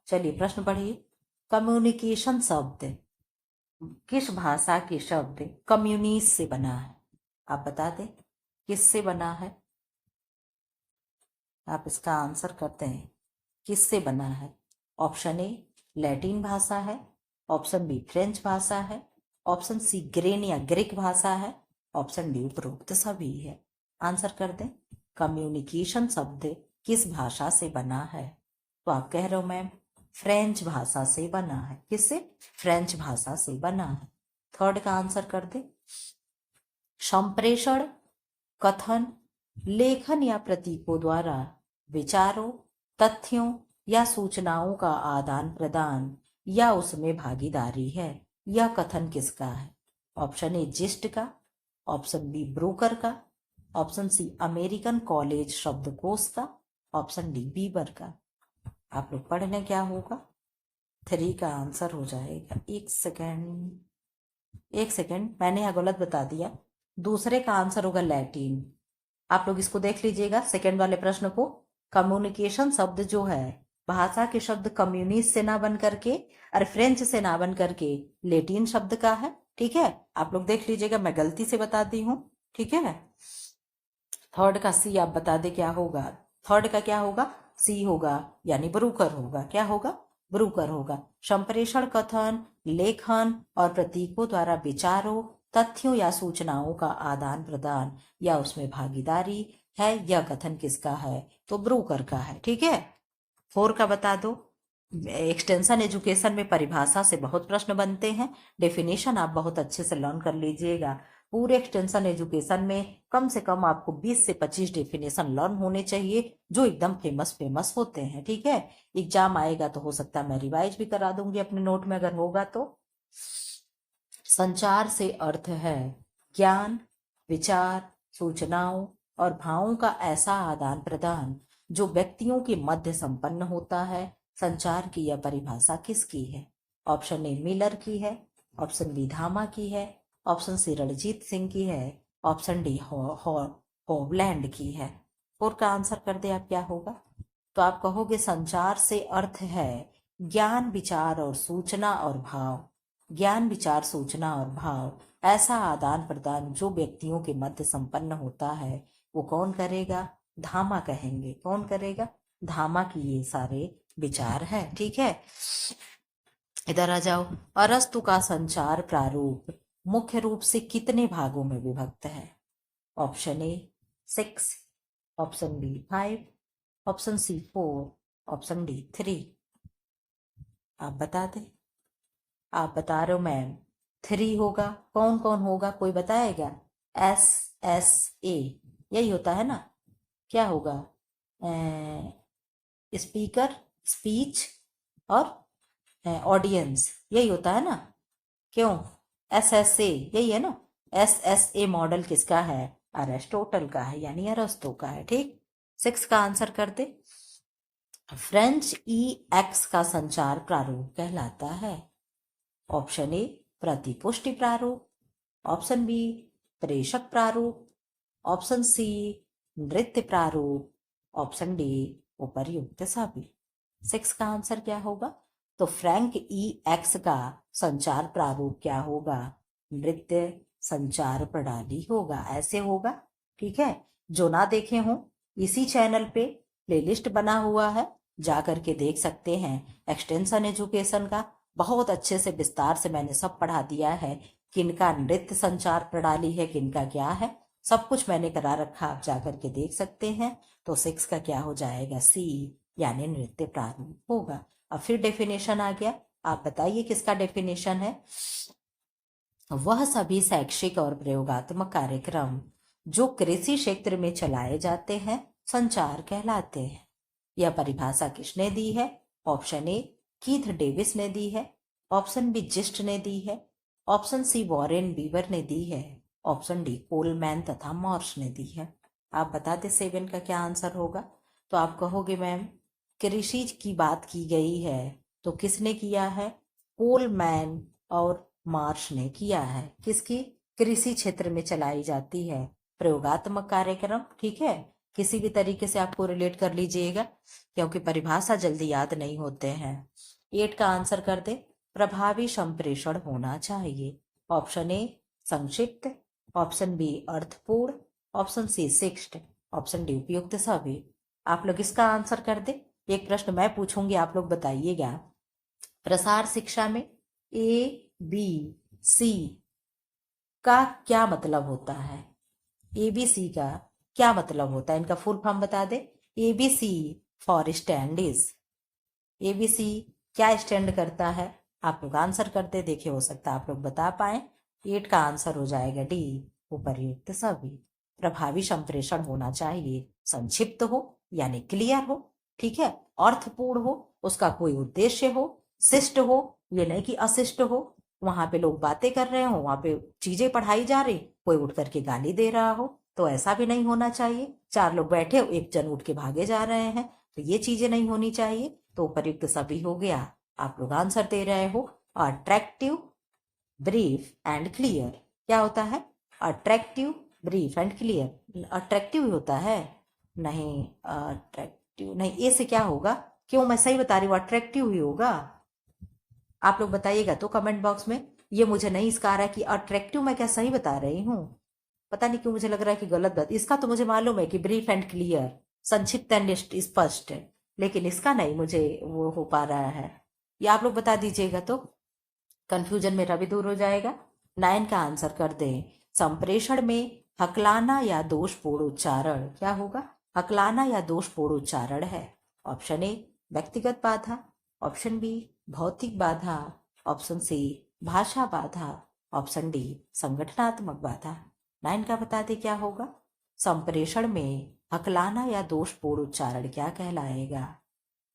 चलिए प्रश्न पढ़िए। कम्युनिकेशन शब्द किस भाषा के शब्द कम्युनिस से बना है? आप बता दें किससे बना है? आप इसका आंसर करते हैं किससे बना है। ऑप्शन ए लैटिन भाषा है, ऑप्शन बी फ्रेंच भाषा है, ऑप्शन सी ग्रीन या ग्रीक भाषा है, ऑप्शन डी उपरोक्त सभी है। आंसर कर दें। कम्युनिकेशन शब्द किस भाषा से बना है? तो आप कह रहे हो मैम फ्रेंच भाषा से बना है। किससे? फ्रेंच भाषा से बना है। थर्ड का आंसर कर दे। संप्रेषण कथन, लेखन या प्रतीकों द्वारा विचारों, तथ्यों या सूचनाओं का आदान प्रदान या उसमें भागीदारी है। यह कथन किसका है? ऑप्शन ए जिस्ट का, ऑप्शन बी ब्रोकर का, ऑप्शन सी अमेरिकन कॉलेज शब्दकोश का, ऑप्शन डी बीबर का। आप लोग पढ़ लें क्या होगा। 3 का आंसर हो जाएगा। एक सेकेंड, मैंने यहाँ गलत बता दिया। दूसरे का आंसर होगा लैटिन। आप लोग इसको देख लीजिएगा सेकेंड वाले प्रश्न को। कम्युनिकेशन शब्द जो है भाषा के शब्द कम्युनिस्ट से ना बन करके, अरे फ्रेंच से ना बन करके लैटिन शब्द का है। ठीक है, आप लोग देख लीजिएगा, मैं गलती से बताती हूँ। ठीक है, थर्ड का सी आप बता दे क्या होगा। थर्ड का क्या होगा? सी होगा, यानी ब्रूकर होगा। क्या होगा? ब्रूकर होगा। संप्रेषण कथन, लेखन और प्रतीकों द्वारा विचारों, तथ्यों या सूचनाओं का आदान प्रदान या उसमें भागीदारी है। यह कथन किसका है? तो ब्रोकर का है। ठीक है, 4 का बता दो। एक्सटेंशन एजुकेशन में परिभाषा से बहुत प्रश्न बनते हैं, डेफिनेशन आप बहुत अच्छे से लर्न कर लीजिएगा पूरे एक्सटेंशन एजुकेशन में कम से कम आपको 20 से 25 डेफिनेशन लर्न होने चाहिए जो एकदम फेमस फेमस होते हैं। ठीक है, एग्जाम आएगा तो हो सकता है मैं रिवाइज भी करा दूंगी अपने नोट में अगर होगा तो। संचार से अर्थ है ज्ञान, विचार, सूचनाओं और भावों का ऐसा आदान प्रदान जो व्यक्तियों के मध्य संपन्न होता है। संचार की यह परिभाषा किसकी है? ऑप्शन ए मिलर की है, ऑप्शन बी धामा की है, ऑप्शन सी रणजीत सिंह की है, ऑप्शन डी होवलैंड की है। फोर का आंसर कर दे आप, क्या होगा? तो आप कहोगे संचार से अर्थ है ज्ञान, विचार और सूचना और भाव। ज्ञान, विचार, सूचना और भाव ऐसा आदान प्रदान जो व्यक्तियों के मध्य संपन्न होता है, वो कौन करेगा? धामा कहेंगे। कौन करेगा? धामा की ये सारे विचार है। ठीक है, इधर आ जाओ। अरस्तु का संचार प्रारूप मुख्य रूप से कितने भागों में विभक्त है? Option A 6, option B 5, option C 4, option D 3। आप बता दे। आप बता रहे हो मैम 3 होगा। कौन कौन होगा, कोई बताएगा? SSA यही होता है ना? क्या होगा? स्पीकर, स्पीच और ऑडियंस, यही होता है ना? क्यों? SSA यही है ना? SSA मॉडल किसका है? अरिस्टोटल का है, यानी अरस्तु का है। ठीक, 6 का आंसर कर दे। फ्रेंच EX का संचार प्रारूप कहलाता है। ऑप्शन ए प्रतिपुष्टि प्रारूप, ऑप्शन बी प्रेषक प्रारूप, ऑप्शन सी नृत्य प्रारूप, ऑप्शन डी उपर्युक्त सभी। 6 का आंसर क्या होगा? तो फ्रैंक EX का संचार प्रारूप क्या होगा? नृत्य संचार प्रणाली होगा। ऐसे होगा। ठीक है, जो ना देखे हो इसी चैनल पे प्लेलिस्ट बना हुआ है, जा करके देख सकते हैं। एक्सटेंशन एजुकेशन का बहुत अच्छे से विस्तार से मैंने सब पढ़ा दिया है। किनका नृत्य संचार प्रणाली है, किनका क्या है, सब कुछ मैंने करा रखा, आप जा करके देख सकते हैं। तो 6 का क्या हो जाएगा? C यानी नृत्य प्रारूप होगा। अब फिर डेफिनेशन आ गया, आप बताइए किसका डेफिनेशन है? वह सभी शैक्षिक और प्रयोगात्मक कार्यक्रम जो कृषि क्षेत्र में चलाए जाते हैं संचार कहलाते हैं। यह परिभाषा किसने दी है? ऑप्शन ए कीथ डेविस ने दी है, ऑप्शन बी जिस्ट ने दी है, ऑप्शन सी वॉरेन बीवर ने दी है, ऑप्शन डी कोलमैन तथा मॉर्श ने दी है। आप बता दे 7 का क्या आंसर होगा? तो आप कहोगे मैम कृषि की बात की गई है तो किसने किया है? कोलमैन और मार्श ने किया है। किसकी? कृषि क्षेत्र में चलाई जाती है प्रयोगात्मक कार्यक्रम। ठीक है, किसी भी तरीके से आपको रिलेट कर लीजिएगा क्योंकि परिभाषा जल्दी याद नहीं होते हैं। 8 का आंसर कर दे। प्रभावी संप्रेषण होना चाहिए। ऑप्शन ए संक्षिप्त, ऑप्शन बी अर्थपूर्ण, ऑप्शन सी शिष्ट, ऑप्शन डी उपयुक्त सभी। आप लोग इसका आंसर कर दे। एक प्रश्न मैं पूछूंगी, आप लोग बताइएगा। प्रसार शिक्षा में ABC का क्या मतलब होता है? ABC का क्या मतलब होता है? इनका फुल फॉर्म बता दे। ABC फॉर स्टैंड ABC क्या स्टैंड करता है? आप लोग आंसर करते देखिए, हो सकता है आप लोग बता पाए। 8 का आंसर हो जाएगा डी उपर्युक्त सभी। प्रभावी संप्रेषण होना चाहिए, संक्षिप्त हो यानी क्लियर हो, ठीक है, अर्थपूर्ण हो, उसका कोई उद्देश्य हो, शिष्ट हो, ये नहीं कि अशिष्ट हो। वहां पे लोग बातें कर रहे हो, वहां पे चीजें पढ़ाई जा रही, कोई उठ करके गाली दे रहा हो, तो ऐसा भी नहीं होना चाहिए। 4 लोग बैठे, एक जन उठ के भागे जा रहे हैं, तो ये चीजें नहीं होनी चाहिए। तो उपर्युक्त सभी हो गया। आप लोग आंसर दे रहे हो अट्रैक्टिव, ब्रीफ एंड क्लियर। क्या होता है? Attractive, brief and clear. Attractive ही होता है? नहीं, अट्रैक्टिव नहीं, ए से क्या होगा? क्यों, मैं सही बता रही हूँ, अट्रैक्टिव ही होगा। आप लोग बताइएगा तो कमेंट बॉक्स में। ये मुझे नहीं इसका आ रहा है कि अट्रैक्टिव मैं क्या सही बता रही हूँ, पता नहीं क्यों मुझे लग रहा है कि गलत बात। इसका तो मुझे मालूम है कि ब्रीफ एंड क्लियर, संक्षिप्त एंड स्पष्ट, लेकिन इसका नहीं मुझे वो हो पा रहा है। ये आप लोग बता दीजिएगा तो कंफ्यूजन मेरा भी दूर हो जाएगा। 9 का आंसर कर दें। संप्रेषण में हकलाना या दोषपूर्ण उच्चारण क्या होगा? हकलाना या दोषपूर्ण उच्चारण है। ऑप्शन ए व्यक्तिगत बाधा, ऑप्शन बी भौतिक बाधा, ऑप्शन सी भाषा बाधा, ऑप्शन डी संगठनात्मक बाधा। 9 का बता दे क्या होगा। संप्रेषण में हकलाना या दोषपूर्ण उच्चारण क्या कहलाएगा।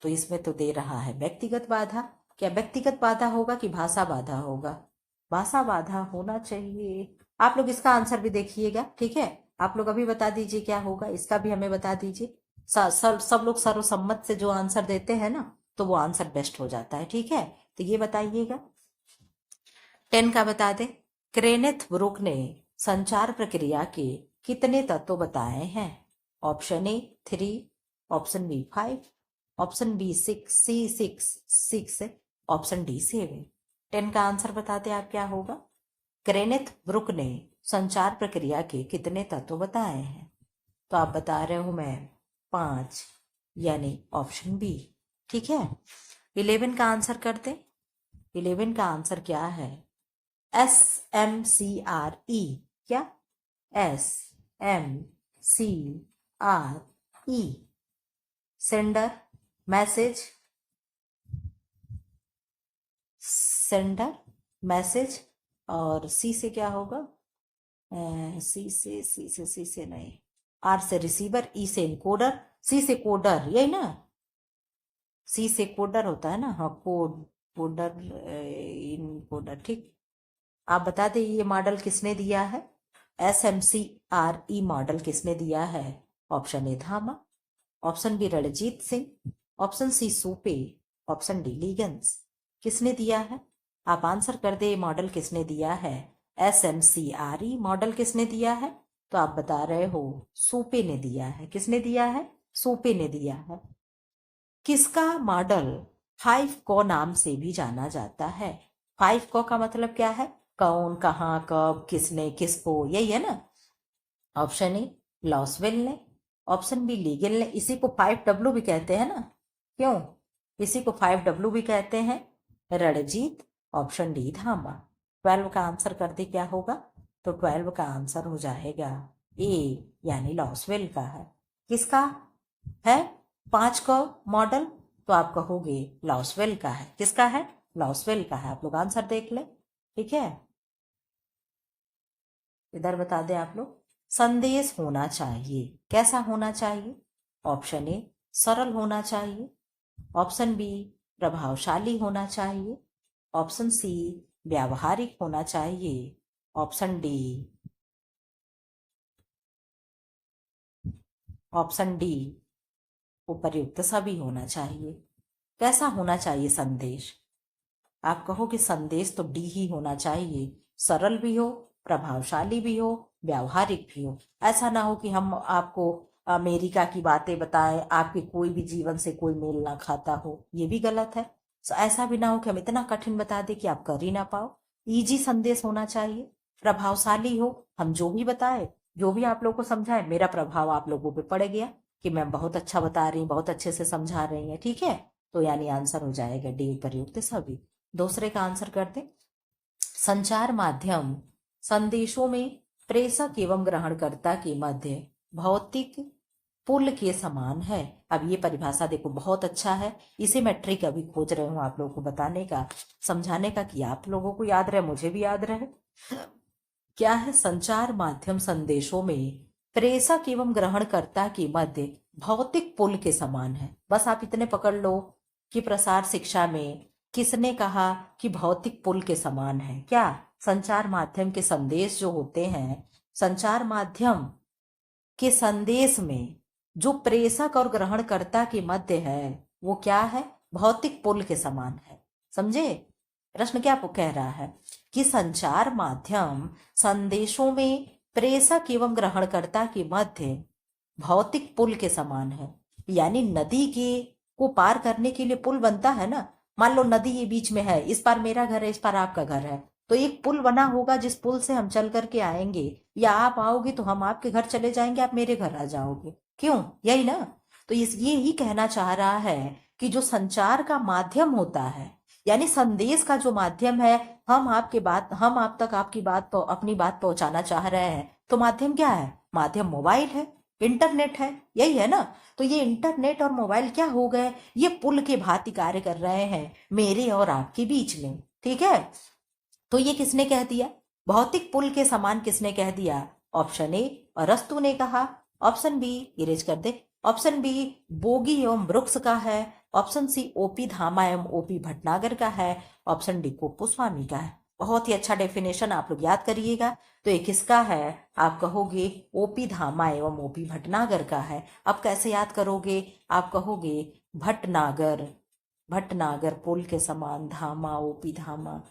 तो इसमें तो दे रहा है व्यक्तिगत बाधा। क्या व्यक्तिगत बाधा होगा कि भाषा बाधा होगा। भाषा बाधा होना चाहिए। आप लोग इसका आंसर भी देखिएगा, ठीक है। आप लोग अभी बता दीजिए क्या होगा, इसका भी हमें बता दीजिए। सब लोग सर्वसम्मत से जो आंसर देते हैं ना, तो वो आंसर बेस्ट हो जाता है, ठीक है। तो ये बताइएगा। 10 का बता दे। क्रेनेथ ब्रुक ने संचार प्रक्रिया के कितने तत्व बताए हैं। Option A 3, option B 5, option B 6, option D 7। 10 का आंसर बताते आप क्या होगा। क्रेनेथ ब्रुक ने संचार प्रक्रिया के कितने तत्व बताए हैं। तो आप बता रहे हो मैं 5, यानी ऑप्शन बी, ठीक है। 11 का आंसर करते। 11 का आंसर क्या है। SMCRE। क्या SMCRE। Sender, message. और सी से क्या होगा। सी से नहीं, आर से रिसीवर, ई से इनकोडर, सी से कोडर, यही ना। सी से कोडर होता है ना, हाँ कोडर, इनकोडर, ठीक। आप बता दें ये मॉडल किसने दिया है। SMCRE मॉडल किसने दिया है। Option A Dhama, option B Ranjit Singh, option C सूपे, ऑप्शन डी लीगन्स। किसने दिया है। आप आंसर कर दे मॉडल किसने दिया है। SMCRE मॉडल किसने दिया है। तो आप बता रहे हो सूपे ने दिया है। किसने दिया है। सूपे ने दिया है। किसका मॉडल 5 को नाम से भी जाना जाता है। 5 को का मतलब क्या है। कौन, कहाँ, कब, किसने, किसको, यही है ना। ऑप्शन ए लॉसवेल ने, ऑप्शन बी लीगल ने। इसी को 5W भी कहते हैं ना। क्यों, इसी को 5W भी कहते हैं। रणजीत, ऑप्शन डी धामा। 12 का आंसर कर दे क्या होगा। तो 12 का आंसर हो जाएगा ए, यानी लॉसवेल का है। किसका है 5 का मॉडल। तो आप कहोगे लॉसवेल का है। किसका है। लॉसवेल का है। आप लोग आंसर देख ले, ठीक है। इधर बता दें आप लोग। संदेश होना चाहिए, कैसा होना चाहिए। ऑप्शन ए सरल होना चाहिए, ऑप्शन बी प्रभावशाली होना चाहिए, ऑप्शन सी व्यावहारिक होना चाहिए, ऑप्शन डी उपर्युक्त सभी होना चाहिए। कैसा होना चाहिए संदेश। आप कहो कि संदेश तो डी ही होना चाहिए। सरल भी हो, प्रभावशाली भी हो, व्यावहारिक भी हो। ऐसा ना हो कि हम आपको अमेरिका की बातें बताएं, आपके कोई भी जीवन से कोई मेल ना खाता हो, ये भी गलत है। ऐसा भी ना हो कि हम इतना कठिन बता दें कि आप कर ही ना पाओ। इजी संदेश होना चाहिए, प्रभावशाली हो। हम जो भी बताए, जो भी आप लोगों को समझाए, मेरा प्रभाव आप लोगों पे पड़ गया कि मैं बहुत अच्छा बता रही हूँ, बहुत अच्छे से समझा रही हैं, ठीक है। तो यानी आंसर हो जाएगा डी उपर्युक्त सभी। दूसरे का आंसर करते। संचार माध्यम संदेशों में प्रेषक एवं ग्रहणकर्ता के मध्य भौतिक पुल के समान है। अब ये परिभाषा देखो बहुत अच्छा है। इसे मैं ट्रिक अभी खोज रही हूँ आप लोगों को बताने का, समझाने का, कि आप लोगों को याद रहे, मुझे भी याद रहे। क्या है। संचार माध्यम संदेशों में प्रेषक एवं ग्रहणकर्ता के मध्य भौतिक पुल के समान है। बस आप इतने पकड़ लो कि प्रसार शिक्षा में किसने कहा कि भौतिक पुल के समान है। क्या संचार माध्यम के संदेश जो होते हैं, संचार माध्यम के संदेश में जो प्रेषक और ग्रहणकर्ता के मध्य है, वो क्या है। भौतिक पुल के समान है। समझे प्रश्न क्या कह रहा है कि संचार माध्यम संदेशों में प्रेषक एवं ग्रहणकर्ता के मध्य भौतिक पुल के समान है। यानी नदी के को पार करने के लिए पुल बनता है ना। मान लो नदी ये बीच में है, इस पार मेरा घर है, इस पार आपका घर है, तो एक पुल बना होगा जिस पुल से हम चल करके आएंगे, या आप आओगे तो हम आपके घर चले जाएंगे, आप मेरे घर आ जाओगे। क्यों, यही ना। तो ये ही कहना चाह रहा है कि जो संचार का माध्यम होता है, यानी संदेश का जो माध्यम है, हम आप तक आपकी बात अपनी बात पहुंचाना चाह रहे हैं, तो माध्यम क्या है। माध्यम मोबाइल है, इंटरनेट है, यही है ना। तो ये इंटरनेट और मोबाइल क्या हो गए, ये पुल के भांति कार्य कर रहे हैं मेरे और आपके बीच में, ठीक है। तो ये किसने कह दिया, भौतिक पुल के समान किसने कह दिया? ऑप्शन ए अरस्तु ने कहा, ऑप्शन बी इरेज कर दे, ऑप्शन बी बोगी एवं ब्रुक्स का है, ऑप्शन सी ओपी धामा एवं ओपी भटनागर का है, ऑप्शन डी कुप्पुस्वामी का है। बहुत ही अच्छा डेफिनेशन, आप लोग याद करिएगा। तो ये किसका है? आप कहोगे ओपी धामा एवं ओपी भटनागर का है। अब कैसे याद करोगे? आप कहोगे भटनागर, भटनागर पुल के समान, धामा ओपी धामा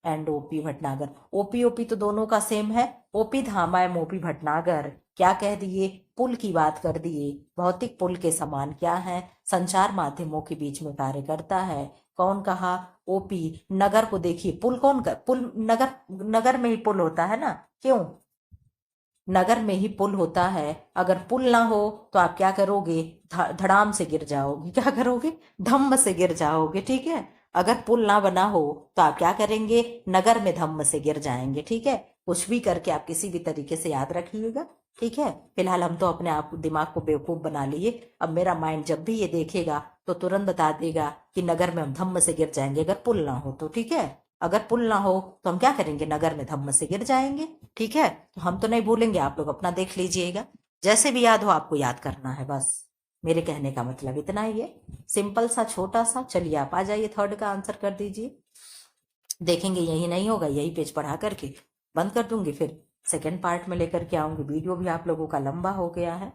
and OP Bhatnagar. OP OP तो दोनों का सेम है। ओपी धामा एवं ओपी भटनागर क्या कह दिए? पुल की बात कर दिए। भौतिक पुल के समान क्या है? संचार माध्यमों के बीच में कार्य करता है। कौन कहा? ओपी। नगर को देखिए, पुल कौन कर, पुल नगर, नगर में ही पुल होता है ना, क्यों? नगर में ही पुल होता है। अगर पुल ना हो तो आप क्या करोगे? धड़ाम से गिर जाओगे। क्या करोगे? धम्म से गिर जाओगे, ठीक है। अगर पुल ना बना हो तो आप क्या करेंगे? नगर में धम्म से गिर जाएंगे, ठीक है। कुछ भी करके आप किसी भी तरीके से याद रखिएगा, ठीक है। फिलहाल हम तो अपने आप दिमाग को बेवकूफ बना लिए। अब मेरा माइंड जब भी ये देखेगा तो तुरंत बता देगा कि नगर में हम धम्म से गिर जाएंगे अगर पुल ना हो तो, ठीक है। अगर पुल ना हो तो हम क्या करेंगे? नगर में धम्म से गिर जाएंगे, ठीक है। तो हम तो नहीं भूलेंगे, आप लोग अपना देख लीजिएगा। जैसे भी याद हो आपको याद करना है, बस मेरे कहने का मतलब इतना ही है। सिंपल सा, छोटा सा। चलिए आप आ जाइए, थर्ड का आंसर कर दीजिए। देखेंगे यही नहीं होगा, यही पेज पढ़ा करके बंद कर दूंगी, फिर सेकेंड पार्ट में लेकर के आऊंगी। वीडियो भी आप लोगों का लंबा हो गया है।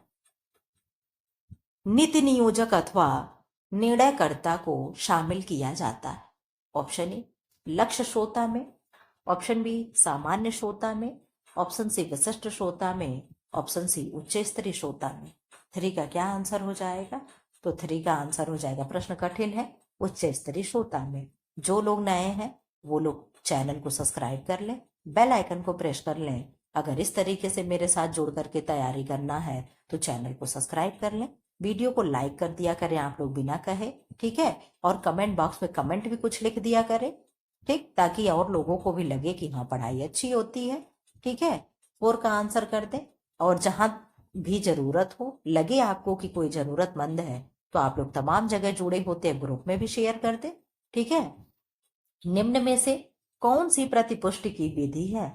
नीति नियोजक अथवा निर्णयकर्ता को शामिल किया जाता है। ऑप्शन ए लक्ष्य श्रोता में, ऑप्शन बी सामान्य श्रोता में, ऑप्शन सी विशिष्ट श्रोता में, ऑप्शन सी उच्च स्तरीय श्रोता में। 3 का क्या आंसर हो जाएगा? तो 3 का आंसर हो जाएगा, प्रश्न कठिन है, उच्च स्तरीय श्रोता में। जो लोग नए हैं वो लोग चैनल को सब्सक्राइब कर लें, बेल आइकन को प्रेस कर लें। अगर इस तरीके से मेरे साथ जुड़ करके तैयारी करना है तो चैनल को सब्सक्राइब कर लें। वीडियो को लाइक कर दिया करें आप लोग बिना कहे, ठीक है। और कमेंट बॉक्स में कमेंट भी कुछ लिख दिया करें, ठीक, ताकि और लोगों को भी लगे कि हाँ पढ़ाई अच्छी होती है, ठीक है। 4 का आंसर कर दें। और जहां भी जरूरत हो, लगे आपको कि कोई जरूरतमंद है, तो आप लोग तमाम जगह जुड़े होते हैं, ग्रुप में भी शेयर कर दें, ठीक है। निम्न में से कौन सी प्रतिपुष्टि की विधि है?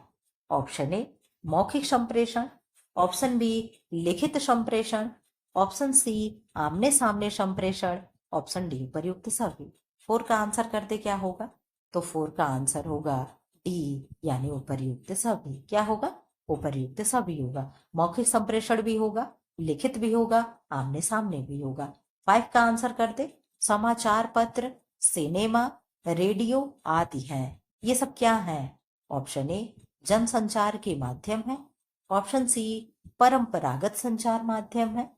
ऑप्शन ए मौखिक संप्रेषण, ऑप्शन बी लिखित संप्रेषण, ऑप्शन सी आमने सामने संप्रेषण, ऑप्शन डी उपर्युक्त सभी। 4 का आंसर कर दे, क्या होगा? तो 4 का आंसर होगा डी, यानी उपर्युक्त सभी। क्या होगा? उपर्युक्त सभी होगा। मौखिक संप्रेषण भी होगा, लिखित भी होगा, आमने सामने भी होगा। 5 का आंसर कर दे। समाचार पत्र, सिनेमा, रेडियो आदि है। ये सब क्या है? ऑप्शन ए जनसंचार के माध्यम है, ऑप्शन सी परंपरागत संचार माध्यम है,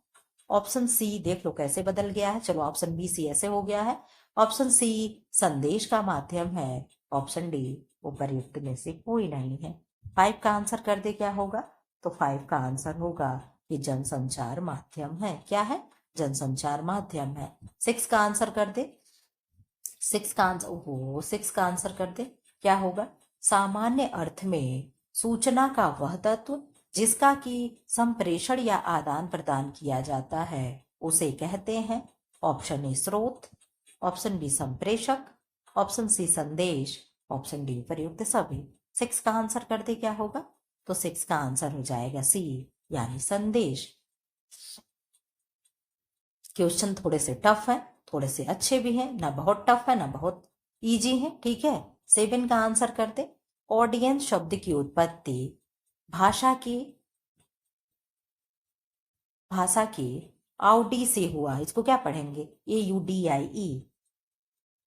ऑप्शन सी देख लो कैसे बदल गया है, चलो ऑप्शन बी सी ऐसे हो गया है, ऑप्शन सी संदेश का माध्यम है, ऑप्शन डी उपर्युक्त में से कोई नहीं है। 5 का आंसर कर दे, क्या होगा? तो 5 का आंसर होगा कि जनसंचार माध्यम है। क्या है? जनसंचार माध्यम है। 6 का आंसर कर दे। 6 का आंसर, ओहो, 6 का आंसर कर दे, क्या होगा? सामान्य अर्थ में सूचना का वह तत्व जिसका कि संप्रेषण या आदान प्रदान किया जाता है उसे कहते हैं। ऑप्शन ए स्रोत, ऑप्शन बी संप्रेषक, ऑप्शन सी संदेश, ऑप्शन डी प्रयुक्त सभी। 6 का आंसर कर दे, क्या होगा? तो 6 का आंसर हो जाएगा सी, यानी संदेश। क्वेश्चन थोड़े से टफ है, थोड़े से अच्छे भी हैं, ना बहुत टफ है ना बहुत इजी है, ठीक है। 7 का आंसर कर दे। ऑडियंस शब्द की उत्पत्ति भाषा की आउडी से हुआ। इसको क्या पढ़ेंगे? AUDIE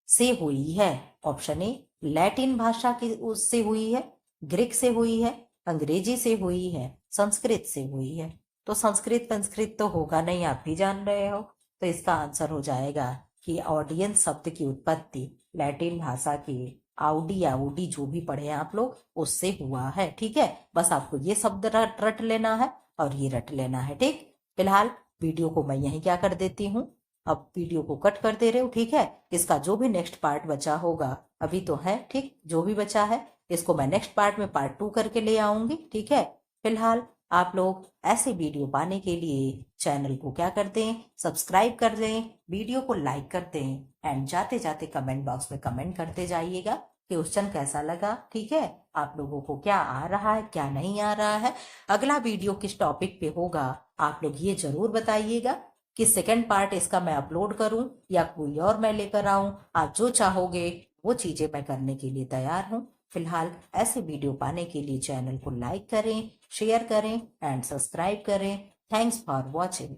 से हुई है। ऑप्शन ए लैटिन भाषा की उससे हुई है, ग्रीक से हुई है, अंग्रेजी से हुई है, संस्कृत से हुई है। तो संस्कृत तो होगा नहीं, आप भी जान रहे हो। तो इसका आंसर हो जाएगा कि ऑडियंस शब्द की उत्पत्ति लैटिन भाषा की आउडी या उडी जो भी पढ़े आप लोग उससे हुआ है, ठीक है। बस आपको ये शब्द रट लेना है और ये रट लेना है, ठीक। फिलहाल वीडियो को मैं यहीं क्या कर देती हूँ, अब वीडियो को कट कर दे रहे हो, ठीक है। इसका जो भी नेक्स्ट पार्ट बचा होगा, अभी तो है, ठीक, जो भी बचा है इसको मैं नेक्स्ट पार्ट में पार्ट 2 करके ले आऊंगी, ठीक है। फिलहाल आप लोग ऐसे वीडियो पाने के लिए चैनल को क्या कर दें, सब्सक्राइब कर दें, वीडियो को लाइक कर दें एंड जाते जाते कमेंट बॉक्स में कमेंट करते जाइएगा क्वेश्चन कैसा लगा, ठीक है, आप लोगों को क्या आ रहा है क्या नहीं आ रहा है, अगला वीडियो किस टॉपिक पे होगा, आप लोग ये जरूर बताइएगा कि सेकंड पार्ट इसका मैं अपलोड करूं या कोई और मैं लेकर आऊं। आप जो चाहोगे वो चीजें मैं करने के लिए तैयार हूं। फिलहाल ऐसे वीडियो पाने के लिए चैनल को लाइक करें, शेयर करें एंड सब्सक्राइब करें। Thanks for watching.